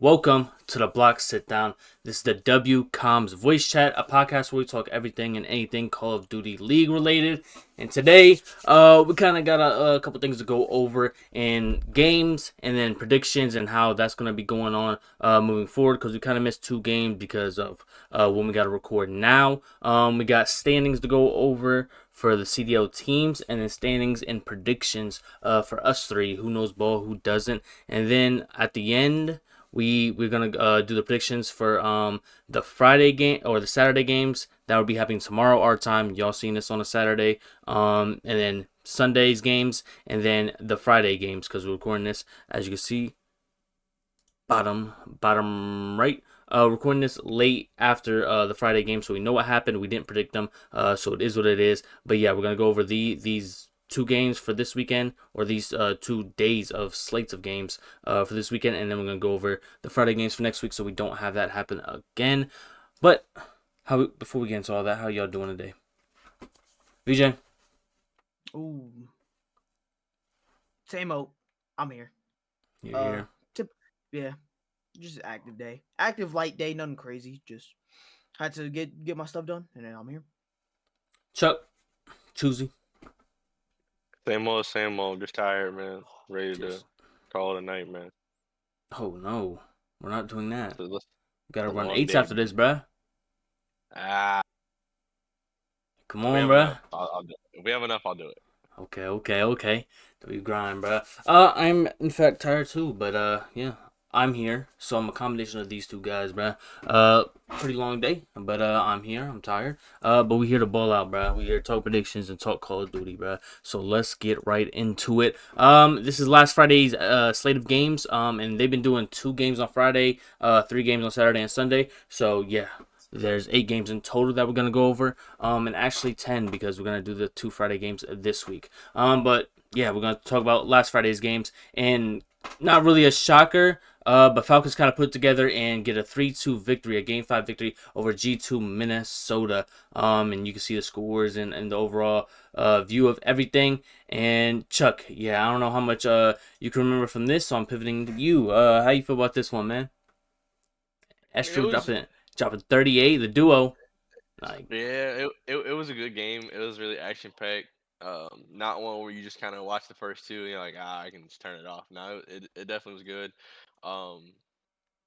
Welcome to the Block Sitdown. This is the COMMS voice chat, a podcast where we talk everything and anything Call of Duty League related. And today, we kind of got a couple things to go over in games and then predictions and how that's going to be going on moving forward, because we kind of missed two games because of when we got to record now. We got standings to go over for the CDL teams, and then standings and predictions for us three, who knows ball, who doesn't. And then at the end, we're gonna do the predictions for the Friday game or the Saturday games that will be happening tomorrow our time. Y'all seeing this on a Saturday, and then Sunday's games, and then the Friday games, because we're recording this, as you can see, bottom right. Recording this late after the Friday game, so we know what happened. We didn't predict them, so it is what it is. But yeah, we're gonna go over these two games for this weekend, or these 2 days of slates of games for this weekend, and then we're gonna go over the Friday games for next week, so we don't have that happen again. But before we get into all that, how y'all doing today? VJ? Ooh, same old. I'm here. You're here. Yeah, just an active day, active light day, nothing crazy. Just had to get my stuff done, and then I'm here. Chuck? Choosy? Same old. Just tired, man. Ready to call it a night, man. Oh no, we're not doing that. So Gotta a run long 8s day, after this, bruh. Come on, bruh. I'll do it. If we have enough, I'll do it. Okay. Do you grind, bruh? I'm in fact tired too, but yeah, I'm here. So I'm a combination of these two guys, bruh. Pretty long day, but I'm here. I'm tired. But we here to ball out, bruh. We here to talk predictions and talk Call of Duty, bruh. So let's get right into it. This is last Friday's slate of games. And they've been doing 2 games on Friday, 3 games on Saturday and Sunday. So yeah. There's 8 games in total that we're gonna go over, and actually 10, because we're gonna do the 2 Friday games this week. But yeah, we're gonna talk about last Friday's games, and not really a shocker. But Falcons kind of put together and get a 3-2 victory, a Game 5 victory over G2 Minnesota. And you can see the scores and the overall view of everything. And Chuck, yeah, I don't know how much you can remember from this, so I'm pivoting to you. How you feel about this one, man? Astro dropping 38, the duo. Yeah, it was a good game. It was really action packed. Not one where you just kind of watch the first two and you're like, I can just turn it off. No, it definitely was good. Um,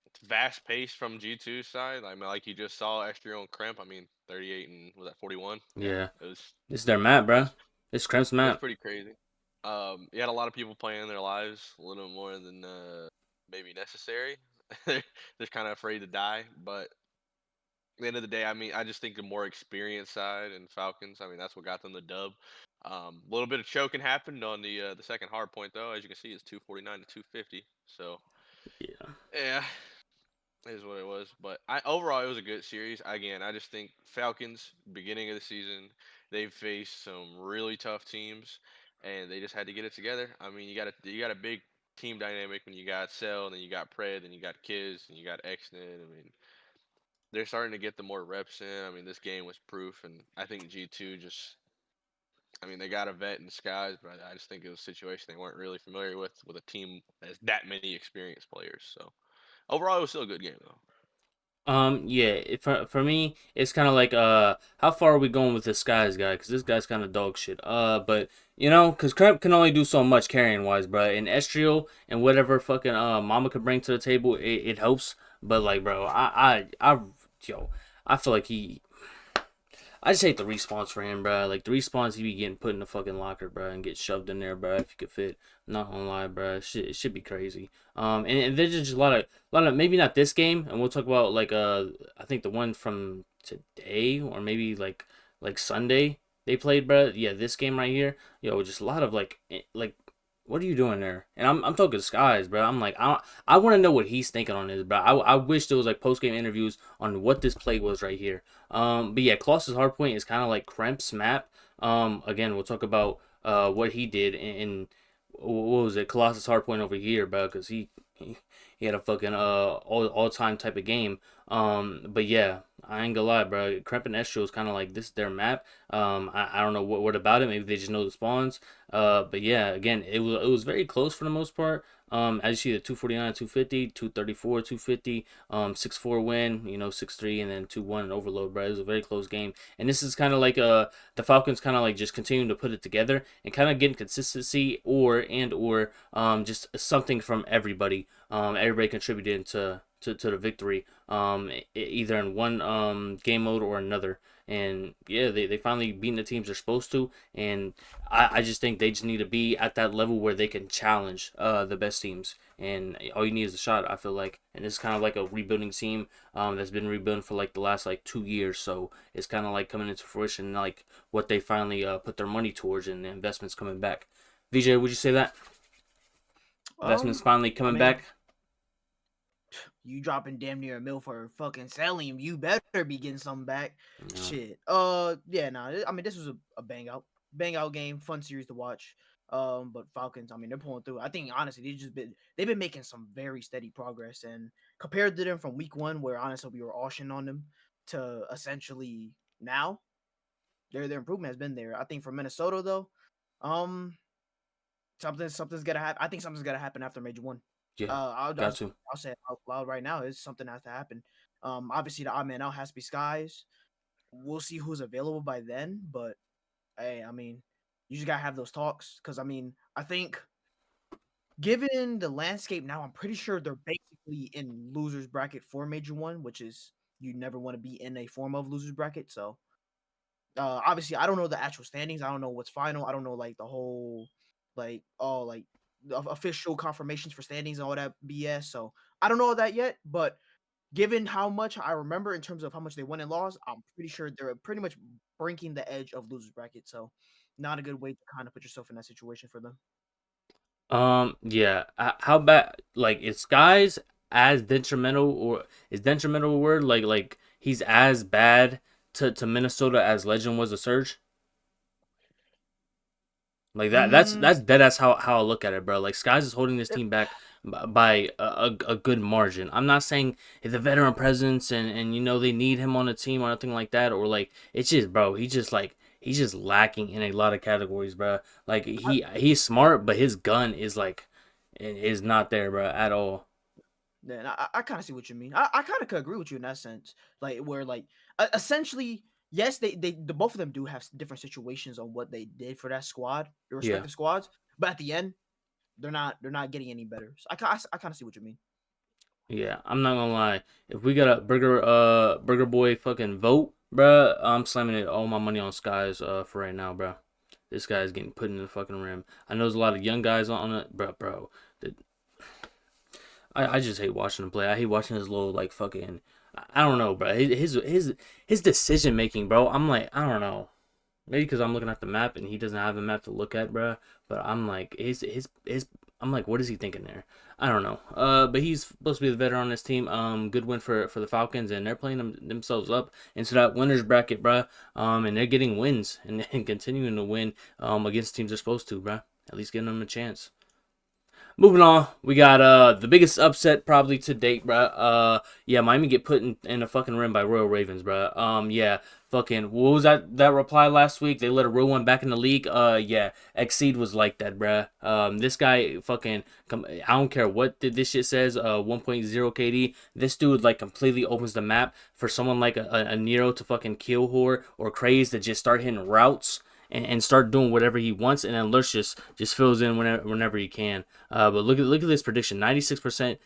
it's fast paced from G2 side. I mean, like you just saw extra on Crimp. I mean, 38 and was that 41? Yeah. It was. This is their map, It bro. was, This Crimp's it was map. pretty crazy. You had a lot of people playing their lives a little more than maybe necessary. They're kind of afraid to die, but at the end of the day, I mean, I just think the more experienced side and Falcons. I mean, that's what got them the dub. A little bit of choking happened on the second hard point though. As you can see, it's 249 to 250. So Yeah. yeah, is what it was. But overall it was a good series. Again, I just think Falcons beginning of the season they've faced some really tough teams, and they just had to get it together. I mean, you got a big team dynamic when you got Cell, and then you got Pred, and you got Kiz, and you got Xnet. I mean, they're starting to get the more reps in. I mean, this game was proof, and I think G2 just, I mean, they got a vet in disguise, but I just think it was a situation they weren't really familiar with a team that has that many experienced players. So overall, it was still a good game though. Yeah. For me, it's kind of like how far are we going with this guy's guy? Because this guy's kind of dog shit. But you know, because Crimp can only do so much carrying wise, bro. And Estriel and whatever fucking Mama could bring to the table, it helps. But like, bro, yo, I feel like I just hate the respawns for him, bro. Like, the respawns he be getting put in the fucking locker, bro, and get shoved in there, bro, if you could fit. I'm not gonna lie, bro. It should be crazy. And there's just a lot of, maybe not this game, and we'll talk about, like, I think the one from today, or maybe, like Sunday they played, bro. Yeah, this game right here. Yo, just a lot of, like, what are you doing there? And I'm talking skies, bro. I'm like, I want to know what he's thinking on this, bro. I wish there was like post game interviews on what this play was right here. But yeah, Colossus Hardpoint is kind of like Kremp's map. Again, we'll talk about what he did in what was it, Colossus Hardpoint over here, bro, because he had a fucking all time type of game. But yeah, I ain't gonna lie, bro. Cremp and Estro is kind of like this is their map. I don't know what about it. Maybe they just know the spawns. But yeah, again, it was very close for the most part. As you see, the 249, 250, 234, 250, 6-4 win, 6-3, and then 2-1 in overload, bro. It was a very close game, and this is kind of like the Falcons kind of like just continuing to put it together and kind of getting consistency or just something from everybody. Everybody contributing to the victory, either in one game mode or another. And yeah, they finally beaten the teams they're supposed to, and I just think they just need to be at that level where they can challenge the best teams. And all you need is a shot, I feel like. And it's kind of like a rebuilding team that's been rebuilding for like the last like 2 years. So it's kind of like coming into fruition, like what they finally put their money towards and the investments coming back. VJ, would you say that investments finally I coming mean, back? you dropping damn near a mil for fucking selling him. You better be getting something back. Yeah. Shit. Yeah, nah. I mean, this was a bang out game, fun series to watch. But Falcons, I mean, they're pulling through. I think honestly, they've been making some very steady progress, and compared to them from week one, where honestly we were auctioning on them, to essentially now, their improvement has been there. I think for Minnesota though, um, something's gonna happen. I think something's gonna happen after Major One. Yeah, I'll got to. say it out loud right now. Is something has to happen. Obviously the odd man out has to be Skies. We'll see who's available by then, but hey, I mean, you just gotta have those talks because I mean, I think given the landscape now, I'm pretty sure they're basically in losers bracket for Major One, which is you never want to be in a form of losers bracket. So obviously I don't know the actual standings. I don't know what's final. I don't know like the whole like the official confirmations for standings and all that BS. So I don't know that yet, but given how much I remember in terms of how much they won and lost, I'm pretty sure they're pretty much breaking the edge of losers bracket. So not a good way to kind of put yourself in that situation for them. Yeah. How bad? Like, is Skies as detrimental, or is detrimental a word? Like he's as bad to Minnesota as Legend was a Surge. Like Mm, that's dead. That's how I look at it, bro. Like Skies is holding this if, team back by a good margin. I'm not saying the veteran presence and they need him on the team or nothing like that, or like it's just, bro. He's just lacking in a lot of categories, bro. Like he's smart, but his gun is like is not there, bro, at all. Then I kind of see what you mean. I kind of could agree with you in that sense. Like where like essentially, yes, the both of them do have different situations on what they did for that squad, the Yeah. respective squads. But at the end, they're not getting any better. So I kind of see what you mean. Yeah, I'm not gonna lie. If we got a Burger Boy fucking vote, bruh, I'm slamming it all my money on Skies for right now, bruh. This guy's getting put in the fucking rim. I know there's a lot of young guys on it, bro. The, I just hate watching him play. I hate watching his little like fucking. I don't know, bro. His decision making, bro. I'm like, I don't know. Maybe because I'm looking at the map and he doesn't have a map to look at, bro. But I'm like, his I'm like, what is he thinking there? I don't know. But he's supposed to be the veteran on this team. Good win for the Falcons, and they're playing themselves up into that winners bracket, bro. And they're getting wins and continuing to win against teams they're supposed to, bro. At least giving them a chance. Moving on, we got the biggest upset probably to date, bro. Yeah, Miami get put in a fucking rim by Royal Ravens, bro. Yeah, fucking what was that reply last week? They let a real one back in the league. Yeah, Exceed was like that, bro. This guy fucking I don't care what this shit says. 1.0 KD. This dude like completely opens the map for someone like a Nero to fucking kill whore or Craze to just start hitting routes and start doing whatever he wants, and then Lurch just fills in whenever he can. But look at this prediction: 96%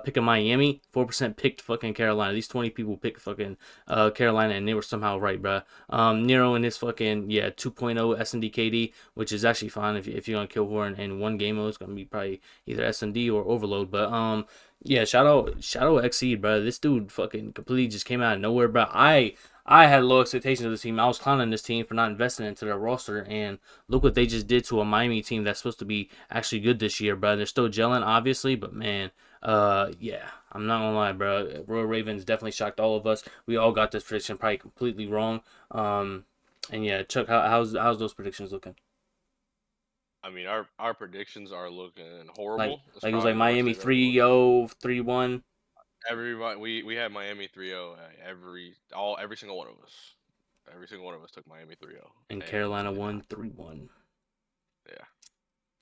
picking Miami, 4% picked fucking Carolina. These 20 people picked fucking Carolina, and they were somehow right, bro. Nero and his fucking 2.0 SND KD, which is actually fine if you're gonna kill Horn in one game mode. It's gonna be probably either SND or Overload, but yeah, shout out Xseed, bro. This dude fucking completely just came out of nowhere, bro. I had low expectations of this team. I was clowning this team for not investing into their roster, and look what they just did to a Miami team that's supposed to be actually good this year, bro. They're still gelling, obviously, but man, yeah, I'm not gonna lie, bro. Royal Ravens definitely shocked all of us. We all got this prediction probably completely wrong. And yeah, Chuck, how's those predictions looking? I mean, our predictions are looking Like horrible. That's like it was probably like the worst Miami they've ever looked. 3-0, 3-1. Everybody, we had Miami 3-0. Every single one of us. Every single one of us took Miami 3-0. And And Carolina won 3-1. yeah.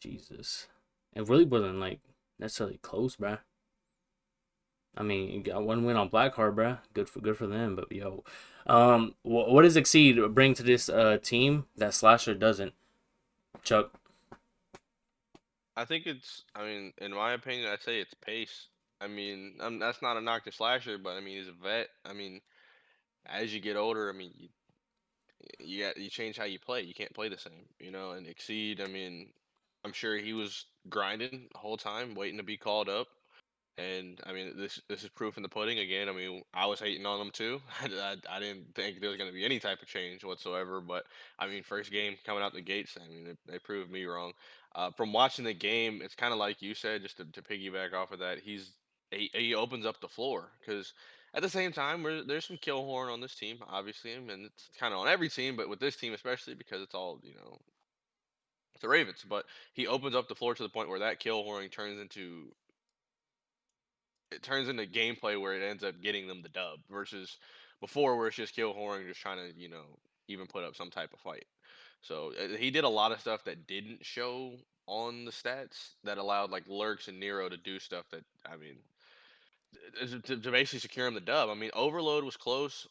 Jesus. It really wasn't like necessarily close, bruh. I mean, you got one win on Blackheart, bruh. Good for them. But yo, what does Exceed bring to this team that Slasher doesn't? Chuck. I think I mean, in my opinion, I'd say it's pace. I mean, that's not a knock to Slasher, but I mean, he's a vet. I mean, as you get older, I mean, you change how you play. You can't play the same, you know. And Exceed, I mean, I'm sure he was grinding the whole time, waiting to be called up. And I mean, this is proof in the pudding again. I mean, I was hating on them too. I didn't think there was going to be any type of change whatsoever. But I mean, first game coming out the gates, I mean, they proved me wrong. From watching the game, it's kind of like you said, just to piggyback off of that. He opens up the floor because at the same time, there's some kill horn on this team, obviously, and it's kind of on every team, but with this team especially because it's all it's the Ravens. But he opens up the floor to the point where that kill horn turns into gameplay where it ends up getting them the dub versus before where it's just kill horn just trying to even put up some type of fight. So he did a lot of stuff that didn't show on the stats that allowed like Lurks and Nero to do stuff that I mean to basically secure him the dub. I mean, Overload was close.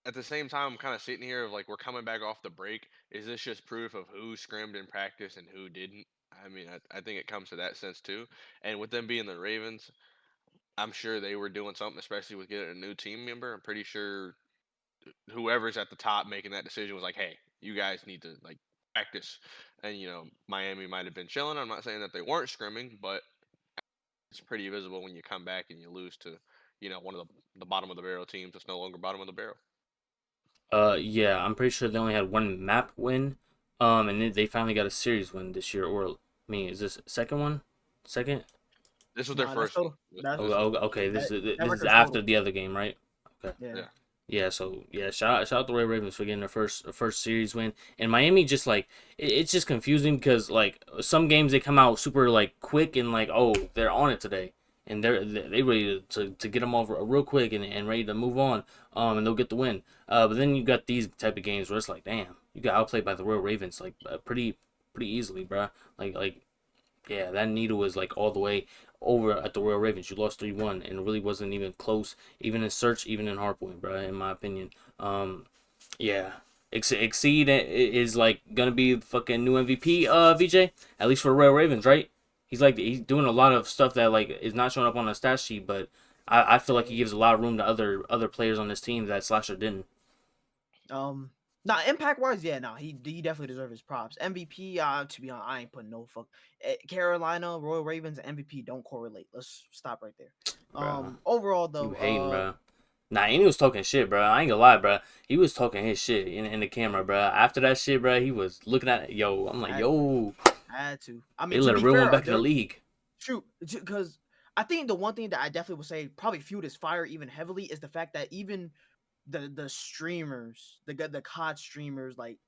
At the same time, I'm kind of sitting here of like we're coming back off the break. Is this just proof of who scrimmed in practice and who didn't? I mean, I think it comes to that sense too. And with them being the Ravens, I'm sure they were doing something, especially with getting a new team member. I'm pretty sure whoever's at the top making that decision was like, "Hey, you guys need to like practice." And Miami might have been chilling. I'm not saying that they weren't scrimming, but it's pretty visible when you come back and you lose to, one of the bottom of the barrel teams that's no longer bottom of the barrel. Yeah, I'm pretty sure they only had one map win. And then they finally got a series win this year. Or, I mean, is this second one? Second? This was their Nah, that's first one. total. That's Okay. This that is that this is record's after total. the other game, right? Okay. Yeah. Yeah. Yeah, so yeah, shout out the Ray Ravens for getting their first series win. And Miami just like it's just confusing because like some games they come out super like quick and like oh they're on it today and they ready to get them over real quick and ready to move on and they'll get the win. But then you got these type of games where it's like damn you got outplayed by the Royal Ravens like pretty easily, bruh. Like yeah, that needle was like all the way over at the Royal Ravens. You lost 3-1 and it really wasn't even close, even in search, even in hardpoint, bro. In my opinion, yeah, Exceed is like gonna be the fucking new MVP. VJ, at least for the Royal Ravens, right? He's doing a lot of stuff that like is not showing up on the stat sheet, but I feel like he Yeah. gives a lot of room to other players on this team that Slasher didn't. Nah, impact wise, yeah, nah, he definitely deserves his props. MVP, to be honest, I ain't putting no fuck. Carolina Royal Ravens MVP don't correlate. Let's stop right there. Bro, Overall you though, hating, bro. Nah, and he was talking shit, bro. I ain't gonna lie, bro. He was talking his shit in the camera, bro. After that shit, bro, he was looking at it. Yo, I'm like, I, yo, I had to. I they mean, to let a be real one fair, back in the there league. true because I think the one thing that I definitely would say probably fueled his fire even heavily is the fact that even the streamers, the COD streamers, like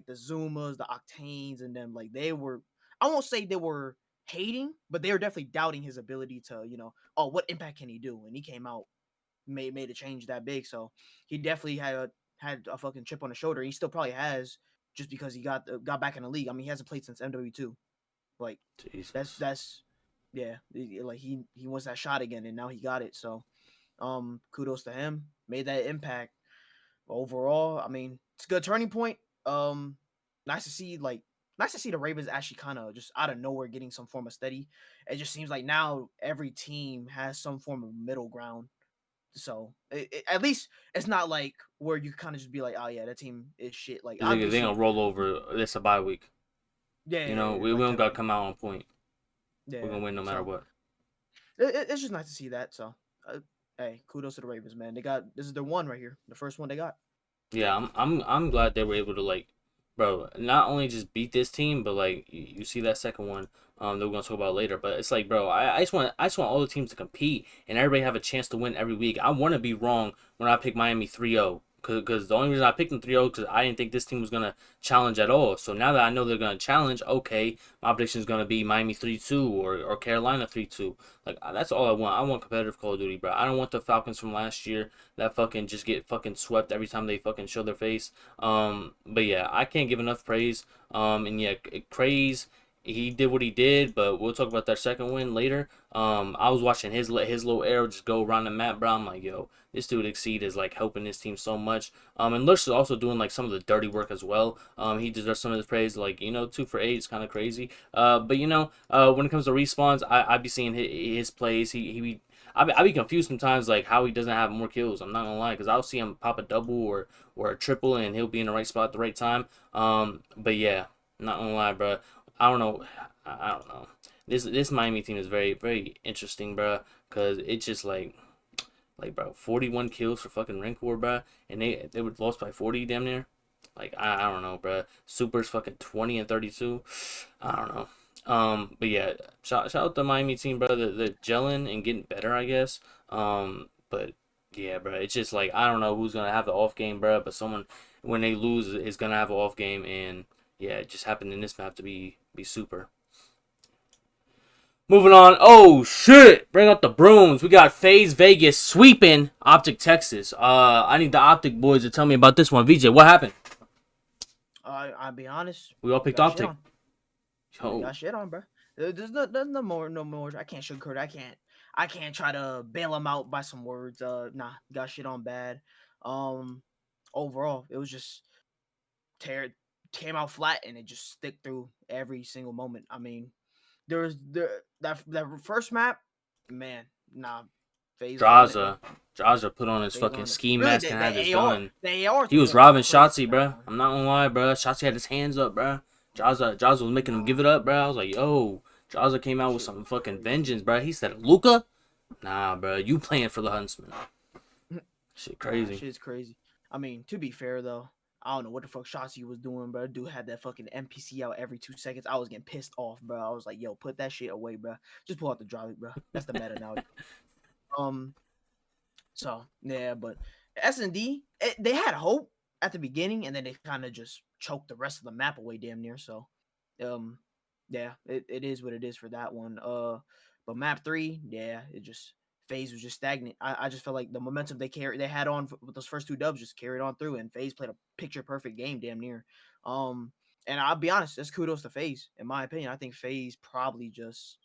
the Zumas, the Octanes, and them, like they were. I won't say they were hating, but they were definitely doubting his ability to, oh, what impact can he do? And he came out, made a change that big. So he definitely had a fucking chip on the shoulder. He still probably has, just because he got back in the league. I mean, he hasn't played since MW2. Like Jesus. that's yeah, like he wants that shot again, and now he got it. So kudos to him. Made that impact. Overall, I mean, it's a good turning point. Um, nice to see nice to see the Ravens actually kind of just out of nowhere getting some form of steady. It just seems like now every team has some form of middle ground. So at least it's not like where you kind of just be like, oh yeah, that team is shit. Like They obviously, gonna roll over. It's a bye week. yeah, You yeah, know, yeah, we like don't today, gotta come out on point. We're yeah. gonna win no matter So what. it's just nice to see that. So hey, kudos to the Ravens, man. They got this is their one right here, the first one they got. Yeah, I'm glad they were able to like, bro, not only just beat this team, but like you see that second one, that we're gonna talk about later. But it's like, bro, I just want all the teams to compete and everybody have a chance to win every week. I want to be wrong when I pick Miami 3-0. Because the only reason I picked them 3-0 because I didn't think this team was gonna challenge at all. So now that I know they're gonna challenge, okay, my prediction is gonna be Miami 3-2 or Carolina 3-2. Like that's all I want. I want competitive Call of Duty, bro. I don't want the Falcons from last year that fucking just get fucking swept every time they fucking show their face. But yeah, I can't give enough praise. And yeah, Craze. He did what he did, but we'll talk about that second win later. I was watching his little arrow just go around the map, bro. I'm like, yo, this dude Exceed is like helping this team so much. And Lush is also doing like some of the dirty work as well. He deserves some of his praise. Like 2 for 8 is kind of crazy. But when it comes to respawns, I be seeing his plays. I be confused sometimes like how he doesn't have more kills. I'm not gonna lie, because I'll see him pop a double or a triple and he'll be in the right spot at the right time. But yeah, not gonna lie, bro. I don't know. I don't know. This Miami team is very very interesting, bro. Cause it's just bro, 41 kills for fucking Rancor, bro, and they were lost by 40 damn near. Like I don't know, bro. Super's fucking 20 and 32. I don't know. But yeah, shout out the Miami team, bro. They're gelling and getting better, I guess. But yeah, bro, it's just like I don't know who's gonna have the off game, bro. But someone when they lose is gonna have an off game, and yeah, it just happened in this map to be super. Moving on. Oh shit! Bring out the brooms. We got FaZe Vegas sweeping Optic Texas. I need the Optic boys to tell me about this one. VJ, what happened? I'll be honest. We all picked Optic. We got shit on, bro. There's no more. I can't sugarcoat. I can't try to bail them out by some words. Nah, got shit on bad. Overall, it was just came out flat and it just stick through every single moment. I mean, that first map, man, nah, FaZe DRAZAH put on his FaZe fucking on it. ski Really, mask and had his gun. The AR He was was robbing crazy Shotzi, for bro. that one. I'm not gonna lie, bro. Shotzi had his hands up, bro. DRAZAH was making him give it up, bro. I was like, yo, DRAZAH came out with some fucking vengeance, bro. He said, Luca? Nah, bro, you playing for the Huntsman. Shit crazy. Shit's crazy. I mean, to be fair though, I don't know what the fuck Shotzi was doing, bro. Dude had that fucking NPC out every 2 seconds. I was getting pissed off, bro. I was like, yo, put that shit away, bro. Just pull out the drive, bro. That's the meta now. So yeah, but S&D, they had hope at the beginning, and then they kind of just choked the rest of the map away, damn near. So, yeah, it is what it is for that one. But map 3, yeah, it just FaZe was just stagnant. I just felt like the momentum they had on with those first 2 dubs just carried on through, and FaZe played a picture perfect game, damn near. And I'll be honest, that's kudos to FaZe in my opinion. I think FaZe probably just,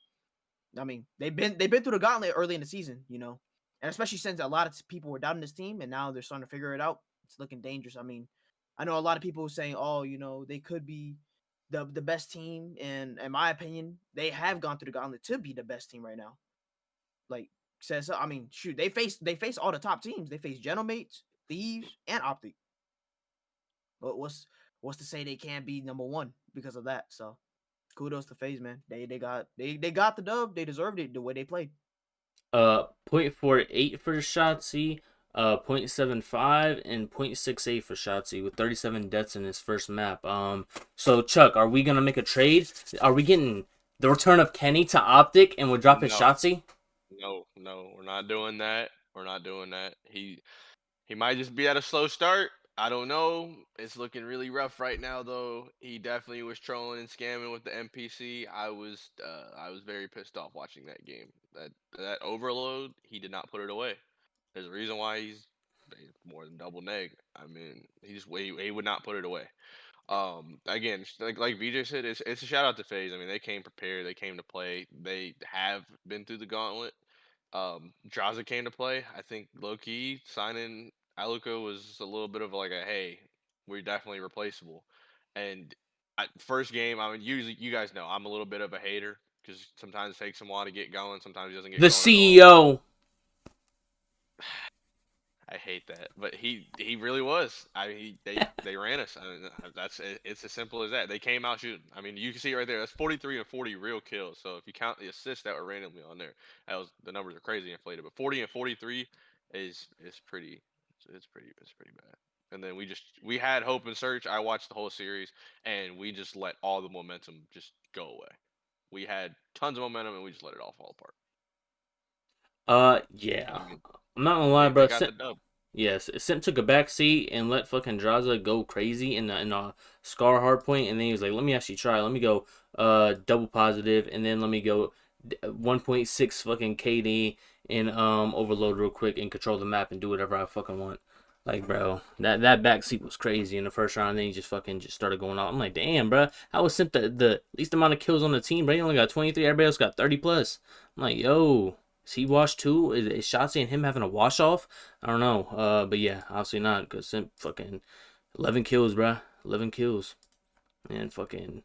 I mean, they've been through the gauntlet early in the season, and especially since a lot of people were doubting this team, and now they're starting to figure it out. It's looking dangerous. I mean, I know a lot of people saying, "Oh, they could be the best team," and in my opinion, they have gone through the gauntlet to be the best team right now. Like says, I mean, shoot, they face all the top teams. They face Genomates, Thieves, and Optic. But what's to say they can't be number 1 because of that? So kudos to FaZe, man. They got the dub. They deserved it the way they played. 0.48 for Shotzi, 0.75 and 0.68 for Shotzi with 37 deaths in his first map. So Chuck, are we gonna make a trade? Are we getting the return of Kenny to Optic and we're dropping Shotzi? No, we're not doing that. We're not doing that. He might just be at a slow start. I don't know. It's looking really rough right now, though. He definitely was trolling and scamming with the NPC. I was very pissed off watching that game. That overload, he did not put it away. There's a reason why he's more than double neg. I mean, he would not put it away. Again, like VJ said, it's a shout out to FaZe. I mean, they came prepared. They came to play. They have been through the gauntlet. DRAZAH came to play. I think low key signing Aluka was a little bit of like a hey, we're definitely replaceable. And first game, I mean, usually you guys know I'm a little bit of a hater because sometimes it takes him a while to get going. Sometimes he doesn't get The going at all. CEO. I hate that, but he really was. I mean, they ran us. I mean, it's as simple as that. They came out shooting. I mean, you can see right there. That's 43 and 40 real kills. So if you count the assists that were randomly on there, the numbers are crazy inflated. But 40 and 43 is pretty. It's pretty bad. And then we had hope and search. I watched the whole series, and we just let all the momentum just go away. We had tons of momentum, and we just let it all fall apart. Yeah. I mean, I'm not gonna lie, bro. they got the dub. Yes, Sim took a back seat and let fucking DRAZAH go crazy in a Scar hard point, and then he was like, "Let me actually try. Let me go double positive, and then let me go 1.6 fucking KD and overload real quick and control the map and do whatever I fucking want." Like, bro, that back seat was crazy in the first round. And then he just started going off. I'm like, damn, bro, how was Sim the least amount of kills on the team? Bro, he only got 23. Everybody else got 30 plus. I'm like, yo. Is he washed too? Is Shotzi and him having a wash off? I don't know. But yeah, obviously not, because Simp fucking 11 kills, bruh. 11 kills. And fucking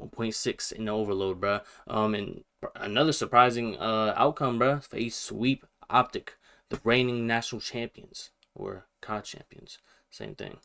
1.6 in the overload, bruh. And another surprising outcome, bruh. Face sweep Optic, the reigning national champions, or COD champions. Same thing.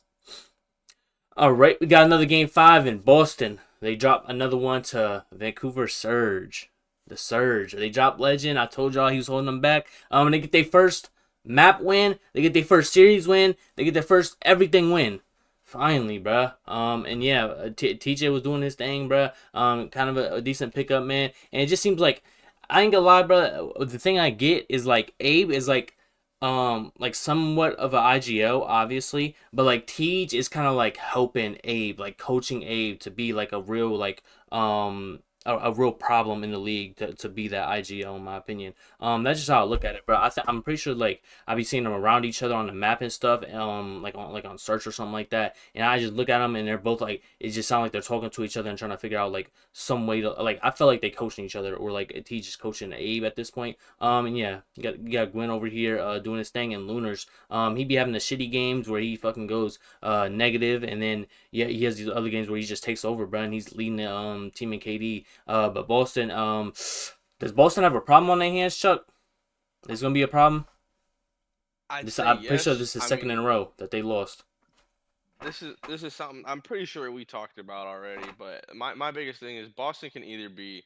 All right, we got another game 5 in Boston. They dropped another one to Vancouver Surge. The Surge. They dropped Legend. I told y'all he was holding them back. They get their first map win. They get their first series win. They get their first everything win. Finally, bruh. And yeah, TJ was doing his thing, bruh. Kind of a decent pickup, man. And it just seems like, I ain't gonna lie, bruh. The thing I get is like Abe is like somewhat of a IGO, obviously, but like Tej is kind of like helping Abe, like coaching Abe to be like a real like a real problem in the league to be that IGO, in my opinion. That's just how I look at it, bro. I'm pretty sure like I be seeing them around each other on the map and stuff, like on search or something like that, and I just look at them and they're both like, it just sounds like they're talking to each other and trying to figure out like some way to, like, I feel like they coaching each other, or like Tej is coaching Abe at this point. And yeah, you got Gwen over here doing his thing, and Lunars. He be having the shitty games where he fucking goes negative, and then yeah, he has these other games where he just takes over, bro, and he's leading the team in KD. But Boston, does Boston have a problem on their hands, Chuck? There's gonna be a problem. I'd This, say I'm pretty sure yes. this is I second in a mean, row that they lost. this is something I'm pretty sure we talked about already. But my biggest thing is Boston can either be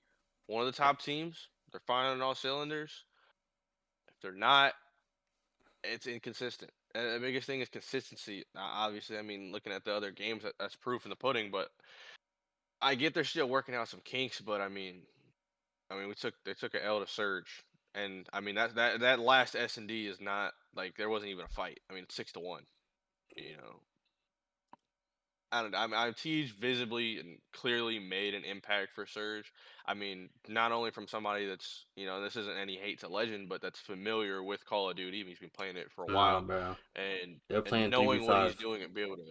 one of the top teams, they're firing on all cylinders. If they're not, it's inconsistent. And the biggest thing is consistency. Obviously, I mean, looking at the other games, that's proof in the pudding. But I get they're still working out some kinks. But I mean, they took an L to Surge, and I mean that last S&D is not like there wasn't even a fight. I mean, it's 6-1. You know, I don't know. I'm Tej visibly and clearly made an impact for Surge. I mean, not only from somebody that's, this isn't any hate to Legend, but that's familiar with Call of Duty. He's been playing it for a Nah, while, bro. and They're and playing three v knowing what he's five. doing and be able to,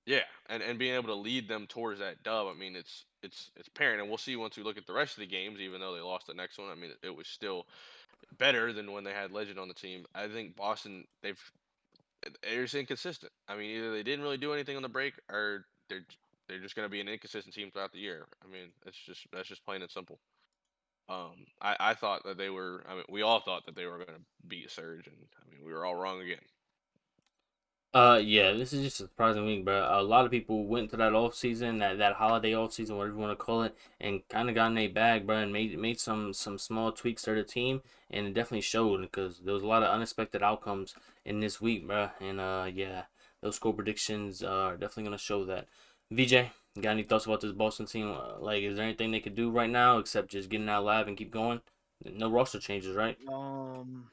yeah, and being able to lead them towards that dub. I mean, it's apparent, and we'll see once we look at the rest of the games. Even though they lost the next one, I mean, it was still better than when they had Legend on the team. I think Boston, they're just inconsistent. I mean, either they didn't really do anything on the break, or they're just going to be an inconsistent team throughout the year. I mean, that's just plain and simple. I thought that they were. I mean, we all thought that they were going to beat Surge, and I mean, we were all wrong again. Yeah, this is just a surprising week, bro. A lot of people went to that off season, that holiday off season, whatever you want to call it, and kind of got in their bag, bro, and made some small tweaks to the team, and it definitely showed because there was a lot of unexpected outcomes in this week, bro. And yeah, those score predictions are definitely gonna show that. VJ, got any thoughts about this Boston team? Like, is there anything they could do right now except just getting out live and keep going? No roster changes, right? Um,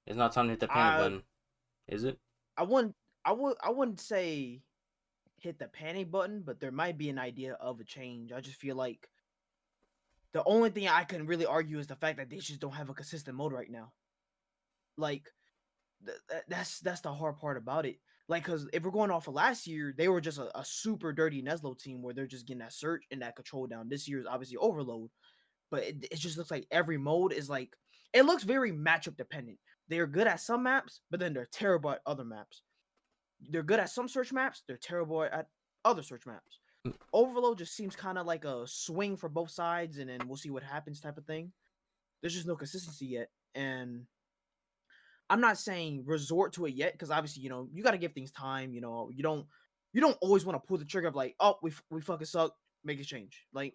It's not time to hit the panic I button, is it? I wouldn't I wouldn't say hit the panic button, but there might be an idea of a change. I just feel like the only thing I can really argue is the fact that they just don't have a consistent mode right now. Like that's the hard part about it. Like, cause if we're going off of last year, they were just a super dirty Neslo team where they're just getting that search and that control down. This year is obviously overload, but it just looks like every mode is like, it looks very matchup dependent. They're good at some maps, but then they're terrible at other maps. They're good at some search maps, they're terrible at other search maps. Overload just seems kind of like a swing for both sides, and then we'll see what happens type of thing. There's just no consistency yet, and I'm not saying resort to it yet because obviously you got to give things time. You don't always want to pull the trigger of like, oh, we fucking suck, make a change. Like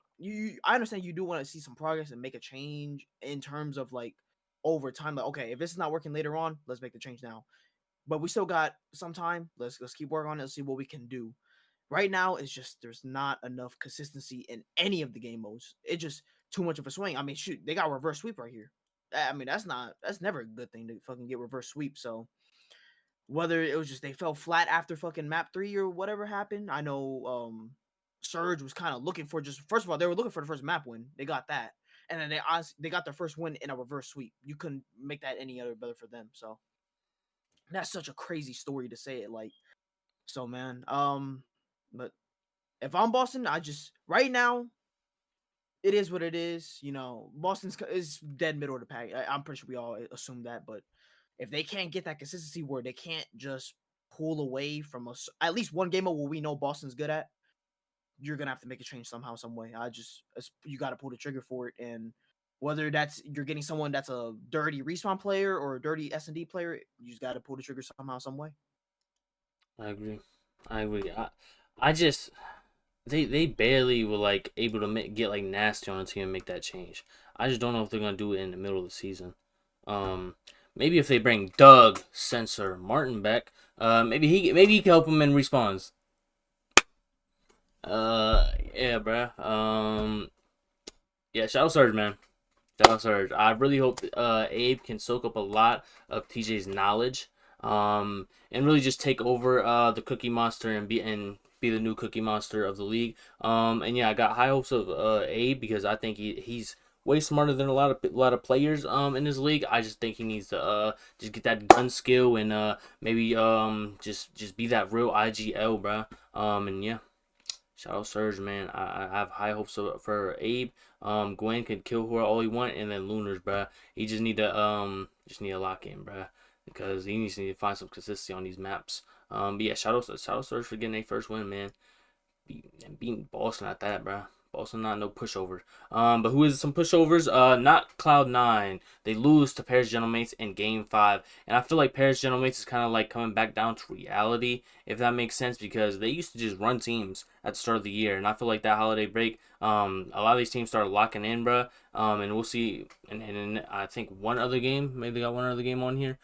I understand you do want to see some progress and make a change in terms of like over time. Like, okay, if this is not working later on, let's make the change now. But we still got some time. Let's keep working on it. Let's see what we can do. Right now, it's just there's not enough consistency in any of the game modes. It's just too much of a swing. I mean, shoot, they got reverse sweep right here. I mean, that's never a good thing to fucking get reverse sweep. So whether it was just they fell flat after fucking map 3 or whatever happened. I know Surge was kind of looking for just first of all, they were looking for the first map win. They got that. And then they got their first win in a reverse sweep. You couldn't make that any other better for them. So that's such a crazy story to say it like. So man, but if I'm Boston, I just right now it is what it is. You know, Boston's is dead middle of the pack. I'm pretty sure we all assume that. But if they can't get that consistency where they can't just pull away from us, at least one game of what we know Boston's good at, you're gonna have to make a change somehow, some way. You got to pull the trigger for it, and whether that's you're getting someone that's a dirty respawn player or a dirty S&D player, you just got to pull the trigger somehow, some way. I agree. I just they barely were like able to get like nasty on the team and make that change. I just don't know if they're gonna do it in the middle of the season. Maybe if they bring Doug Sensor Martin back, maybe he can help him in respawns. Yeah, bruh. Yeah, shout out Surge, man. Shout out Surge. I really hope Abe can soak up a lot of TJ's knowledge, and really just take over the Cookie Monster and be the new Cookie Monster of the league. And yeah, I got high hopes of Abe because I think he's way smarter than a lot of players in this league. I just think he needs to just get that gun skill and maybe just be that real IGL, bro. And yeah. Shout out Surge, man. I have high hopes for Abe. Gwen can kill who all he want, and then Lunars, bruh. He just need to lock in, bruh, because he needs to find some consistency on these maps. But yeah, shout out Surge for getting a first win, man. Beating Boston at that, bruh. Boston not no pushover. But who is some pushovers? Not Cloud9. They lose to Paris Gentlemates in Game 5. And I feel like Paris Gentlemates is kind of like coming back down to reality, if that makes sense, because they used to just run teams at the start of the year. And I feel like that holiday break, a lot of these teams started locking in, bruh. And we'll see. And I think one other game, maybe they got one other game on here,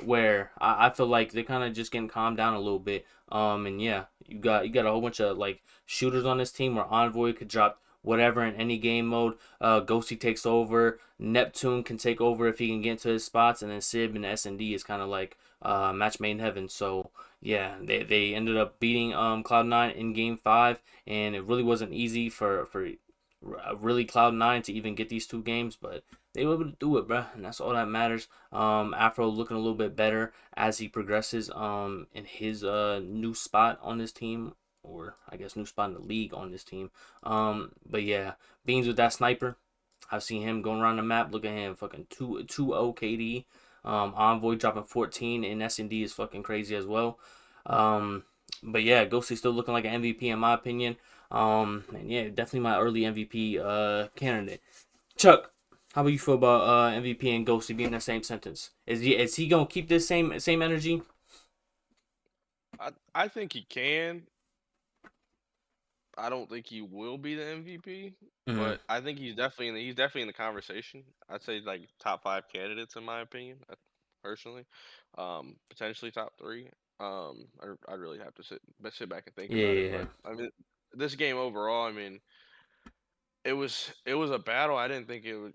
where I feel like they're kind of just getting calmed down a little bit. And yeah, you got a whole bunch of like shooters on this team where Envoy could drop whatever in any game mode. Ghosty takes over. Neptune can take over if he can get into his spots, and then Sib and S&D is kind of like match made in heaven. So yeah, they ended up beating Cloud9 in Game 5, and it really wasn't easy for really Cloud9 to even get these two games, but they were able to do it, bruh, and that's all that matters. Afro looking a little bit better as he progresses in his new spot on this team, or I guess new spot in the league on this team. But yeah, Beans with that sniper. I've seen him going around the map. Look at him, fucking 2-0 KD. Envoy dropping 14 and S&D is fucking crazy as well. But yeah, Ghosty's still looking like an MVP in my opinion. And yeah, definitely my early MVP candidate. Chuck, how about you feel about MVP and Ghosty being in the same sentence? Is he gonna keep this same energy? I think he can. I don't think he will be the MVP, Mm-hmm. but I think he's definitely in the conversation. I'd say like top 5 candidates in my opinion, personally. Potentially top 3. I'd really have to sit back and think Yeah, about yeah, it, yeah. but I mean, this game overall, I mean, it was a battle. I didn't think it would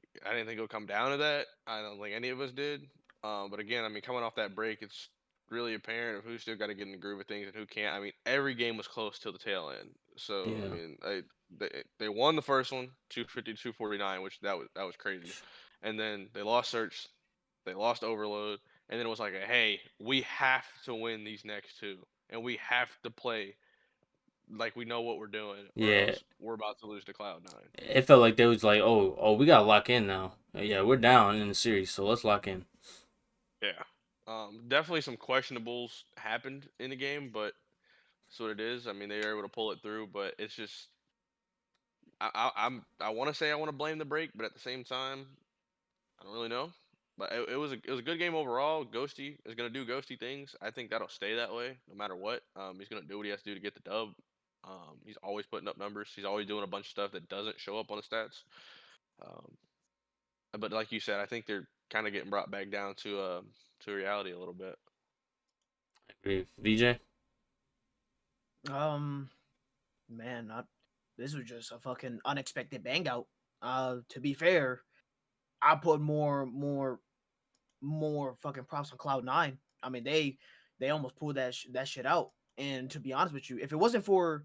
come down to that. I don't think any of us did. But again, I mean, coming off that break, it's really apparent of who still got to get in the groove of things and who can't. I mean, every game was close till the tail end. So I Yeah. mean, they won the first one, 250 249, which that was crazy, and then they lost Search, they lost Overload, and then it was like, hey, we have to win these next two, and we have to play like we know what we're doing, or Yeah, else we're about to lose to Cloud9. it felt like they was like, oh, we gotta lock in now. Yeah, we're down in the series, so let's lock in. Yeah. Definitely some questionables happened in the game, but that's what it is. I mean, they were able to pull it through, but it's just I want to say I want to blame the break, but at the same time, I don't really know. But it was a good game overall. Ghosty is gonna do ghosty things. I think that'll stay that way no matter what. He's gonna do what he has to do to get the dub. He's always putting up numbers. He's always doing a bunch of stuff that doesn't show up on the stats. Um, but like you said, I think they're kind of getting brought back down to reality a little bit. I agree. VJ? Man, this was just a fucking unexpected bang out. To be fair, I put more fucking props on Cloud9. I mean, they almost pulled that shit out. And to be honest with you, if it wasn't for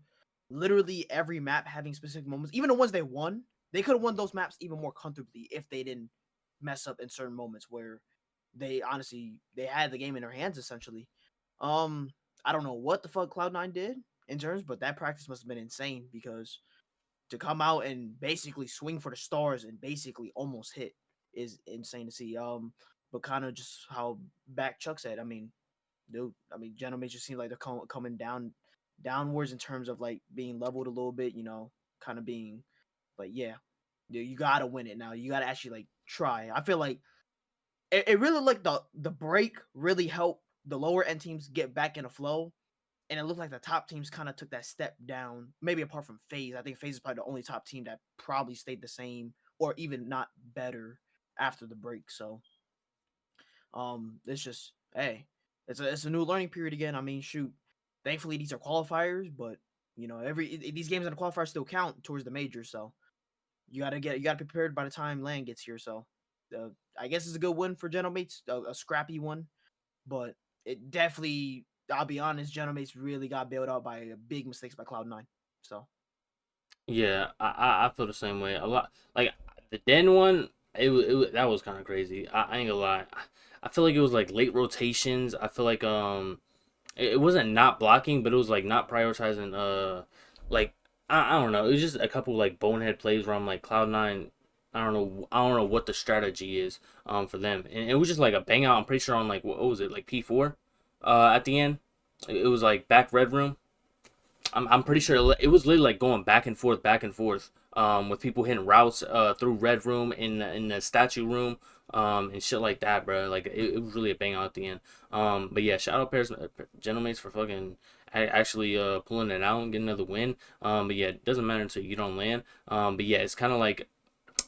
literally every map having specific moments, even the ones they won, they could have won those maps even more comfortably if they didn't mess up in certain moments where they honestly they had the game in their hands essentially. Um, I don't know what the fuck Cloud9 did in terms, but that practice must have been insane because to come out and basically swing for the stars and basically almost hit is insane to see. But kind of just how back Chuck said, I mean, dude, I mean, gentlemen just seem like they're coming downwards in terms of like being leveled a little bit, you know, kind of being like, yeah, you gotta win it now. You gotta actually like try. I feel like it really like the break really helped the lower end teams get back in a flow. And it looked like the top teams kind of took that step down, maybe apart from FaZe. I think FaZe is probably the only top team that probably stayed the same or even not better after the break. So it's just it's a new learning period again. I mean, shoot, thankfully these are qualifiers, but you know, these games in the qualifiers still count towards the major. So you gotta be prepared by the time LAN gets here. So I guess it's a good win for Genomates, a scrappy one, but it definitely, I'll be honest, Genomates really got bailed out by big mistakes by Cloud9. So Yeah, I feel the same way. A lot like the Den one. That was kind of crazy. I ain't gonna lie. I feel like it was like late rotations. I feel like it wasn't not blocking, but it was like not prioritizing. Like I don't know. It was just a couple like bonehead plays where I'm like Cloud9. I don't know what the strategy is for them, and it was just like a bang out. I'm pretty sure on like what was it like P4, at the end. It was like back red room. I'm pretty sure it was literally like going back and forth, with people hitting routes through red room in the statue room, and shit like that, bro. Like it was really a bang out at the end. But yeah, shout out pairs, gentlemen, for fucking actually pulling it out and getting another win. But yeah, it doesn't matter until you don't land. But yeah, it's kind of like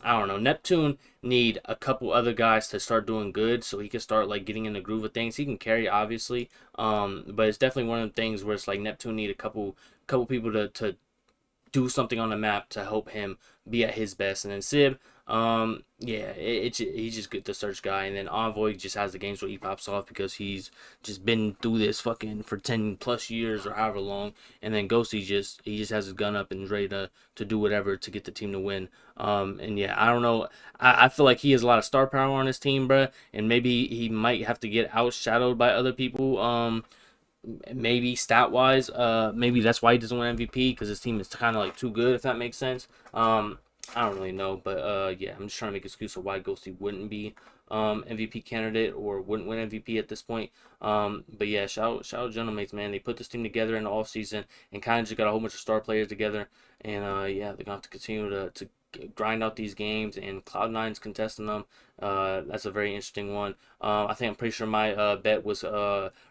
I don't know. Neptune need a couple other guys to start doing good so he can start like getting in the groove of things. He can carry obviously, but it's definitely one of the things where it's like Neptune need a couple people to do something on the map to help him be at his best. And then Sib, yeah, he's just good the search guy. And then Envoy just has the games where he pops off because he's just been through this fucking for 10 plus years or however long. And then Ghosty he just has his gun up and is ready to do whatever to get the team to win. And yeah, I don't know. I feel like he has a lot of star power on his team, bruh, and maybe he might have to get outshadowed by other people. Maybe stat wise, maybe that's why he doesn't win MVP because his team is kind of like too good, if that makes sense. I don't really know, but yeah, I'm just trying to make an excuse of why Ghosty wouldn't be MVP candidate or wouldn't win MVP at this point. But yeah, shout out Gentlemates, man. They put this team together in the off season and kind of just got a whole bunch of star players together, and yeah, they're gonna have to continue to grind out these games, and Cloud9's contesting them. That's a very interesting one. I think I'm pretty sure my bet was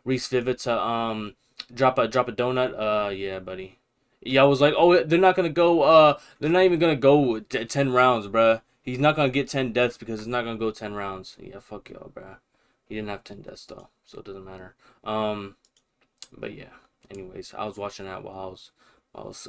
Reese Vivid to drop a donut. Yeah, buddy. Yeah, I was like, oh, they're not gonna go. They're not even gonna go 10 rounds, bruh. He's not gonna get 10 deaths because it's not gonna go 10 rounds. Yeah, fuck y'all, bruh. He didn't have 10 deaths though, so it doesn't matter. But yeah. Anyways, I was watching that while I was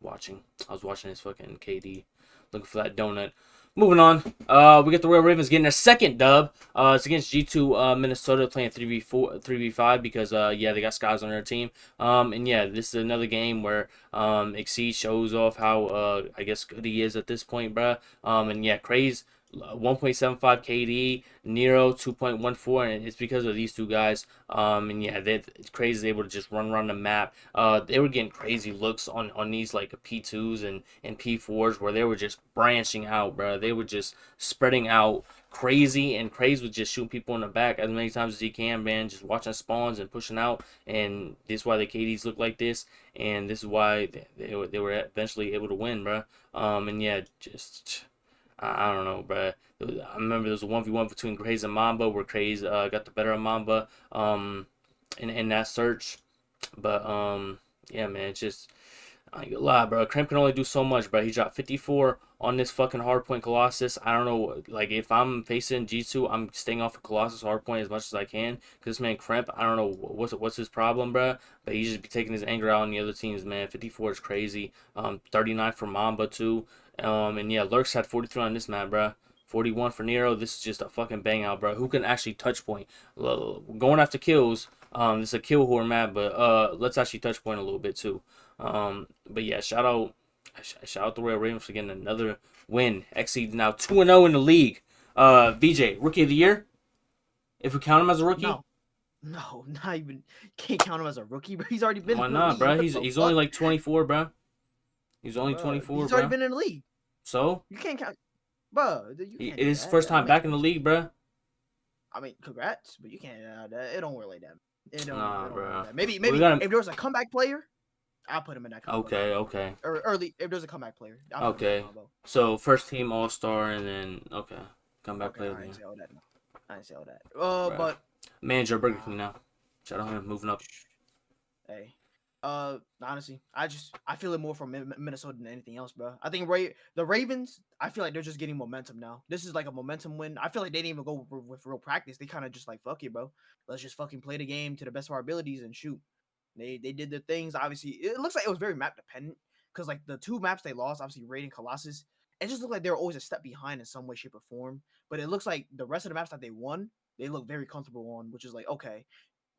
watching. I was watching his fucking KD, looking for that donut. Moving on, we got the Royal Ravens getting their second dub. It's against G2 Minnesota, playing 3v5 because yeah, they got Skies on their team. And yeah, this is another game where Exceed shows off how I guess good he is at this point, bruh. And yeah, Craze 1.75 KD, Nero 2.14, and it's because of these two guys. And yeah, it's crazy able to just run around the map. They were getting crazy looks on these like P2s and P4s where they were just branching out, bro. They were just spreading out crazy, and Craze was just shooting people in the back as many times as he can, man. Just watching spawns and pushing out, and this is why the KDs look like this, and this is why they were eventually able to win, bro. And yeah, just. I don't know, bro. I remember there was a 1v1 between Craze and Mamba where Craze got the better of Mamba in that search. But yeah, man, it's just I ain't gonna lie, bro. Crimp can only do so much, bro. He dropped 54 on this fucking hardpoint Colossus. I don't know, like if I'm facing G2, I'm staying off of Colossus hardpoint as much as I can. Cause this man Crimp, I don't know what's his problem, bro. But he just be taking his anger out on the other teams, man. 54 is crazy. 39 for Mamba too. And yeah, Lurks had 43 on this map, bro. 41 for Nero. This is just a fucking bang out, bro. Who can actually touch point? Going after kills. This is a kill whore map, but let's actually touch point a little bit too. But yeah, shout out the Royal Ravens for getting another win. Exceeds now 2-0 in the league. VJ, rookie of the year. If we count him as a rookie. No, not even. Can't count him as a rookie, but he's already been Why in the not, league. bro? What He's the only fuck? like 24, bro. He's only Bruh, 24, he's already bro. been in the league. So You can't count, bro. You it can't do is that. first That don't time make back in the sense. league, bro. I mean, congrats, but you can't. It don't work like that. It don't. Nah, It don't work bro. like that. Maybe We gotta. if there was a comeback player, I'll put him in that combo. Okay. Or early, if there's a comeback player, I'll put him in that combo. So first team All Star, and then comeback player. I didn't say all that. I didn't say all that. Bruh. But manager of Burger King now. Shout out him moving up. hey, honestly, I feel it more from Minnesota than anything else, bro. I think the Ravens, I feel like they're just getting momentum now. This is like a momentum win. I feel like they didn't even go with real practice. They kind of just like, fuck it, bro. Let's just fucking play the game to the best of our abilities and shoot. They did their things. Obviously, it looks like it was very map dependent because like the two maps they lost, obviously Raid and Colossus, it just looked like they were always a step behind in some way, shape, or form. But it looks like the rest of the maps that they won, they look very comfortable on, which is like, okay,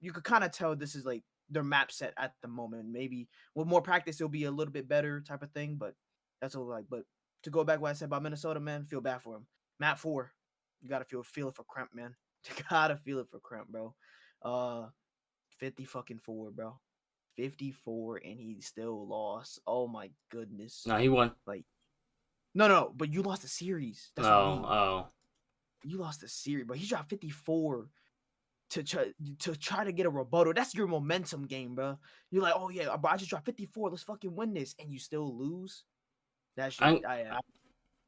you could kind of tell this is like their map set at the moment. Maybe with more practice, it'll be a little bit better type of thing. But that's all like. But to go back what I said about Minnesota, man, feel bad for him. Map 4, you gotta feel it for Cramp, man. You gotta feel it for Cramp, bro. 50 fucking 4, bro. 54, and he still lost. Oh my goodness. Nah, he won. Like, no, but you lost the series. That's what I mean. Oh. You lost the series, but he dropped 54 to try to get a rebuttal. That's your momentum game, bro. You're like, oh yeah, but I just dropped 54. Let's fucking win this, and you still lose. That shit. I ain't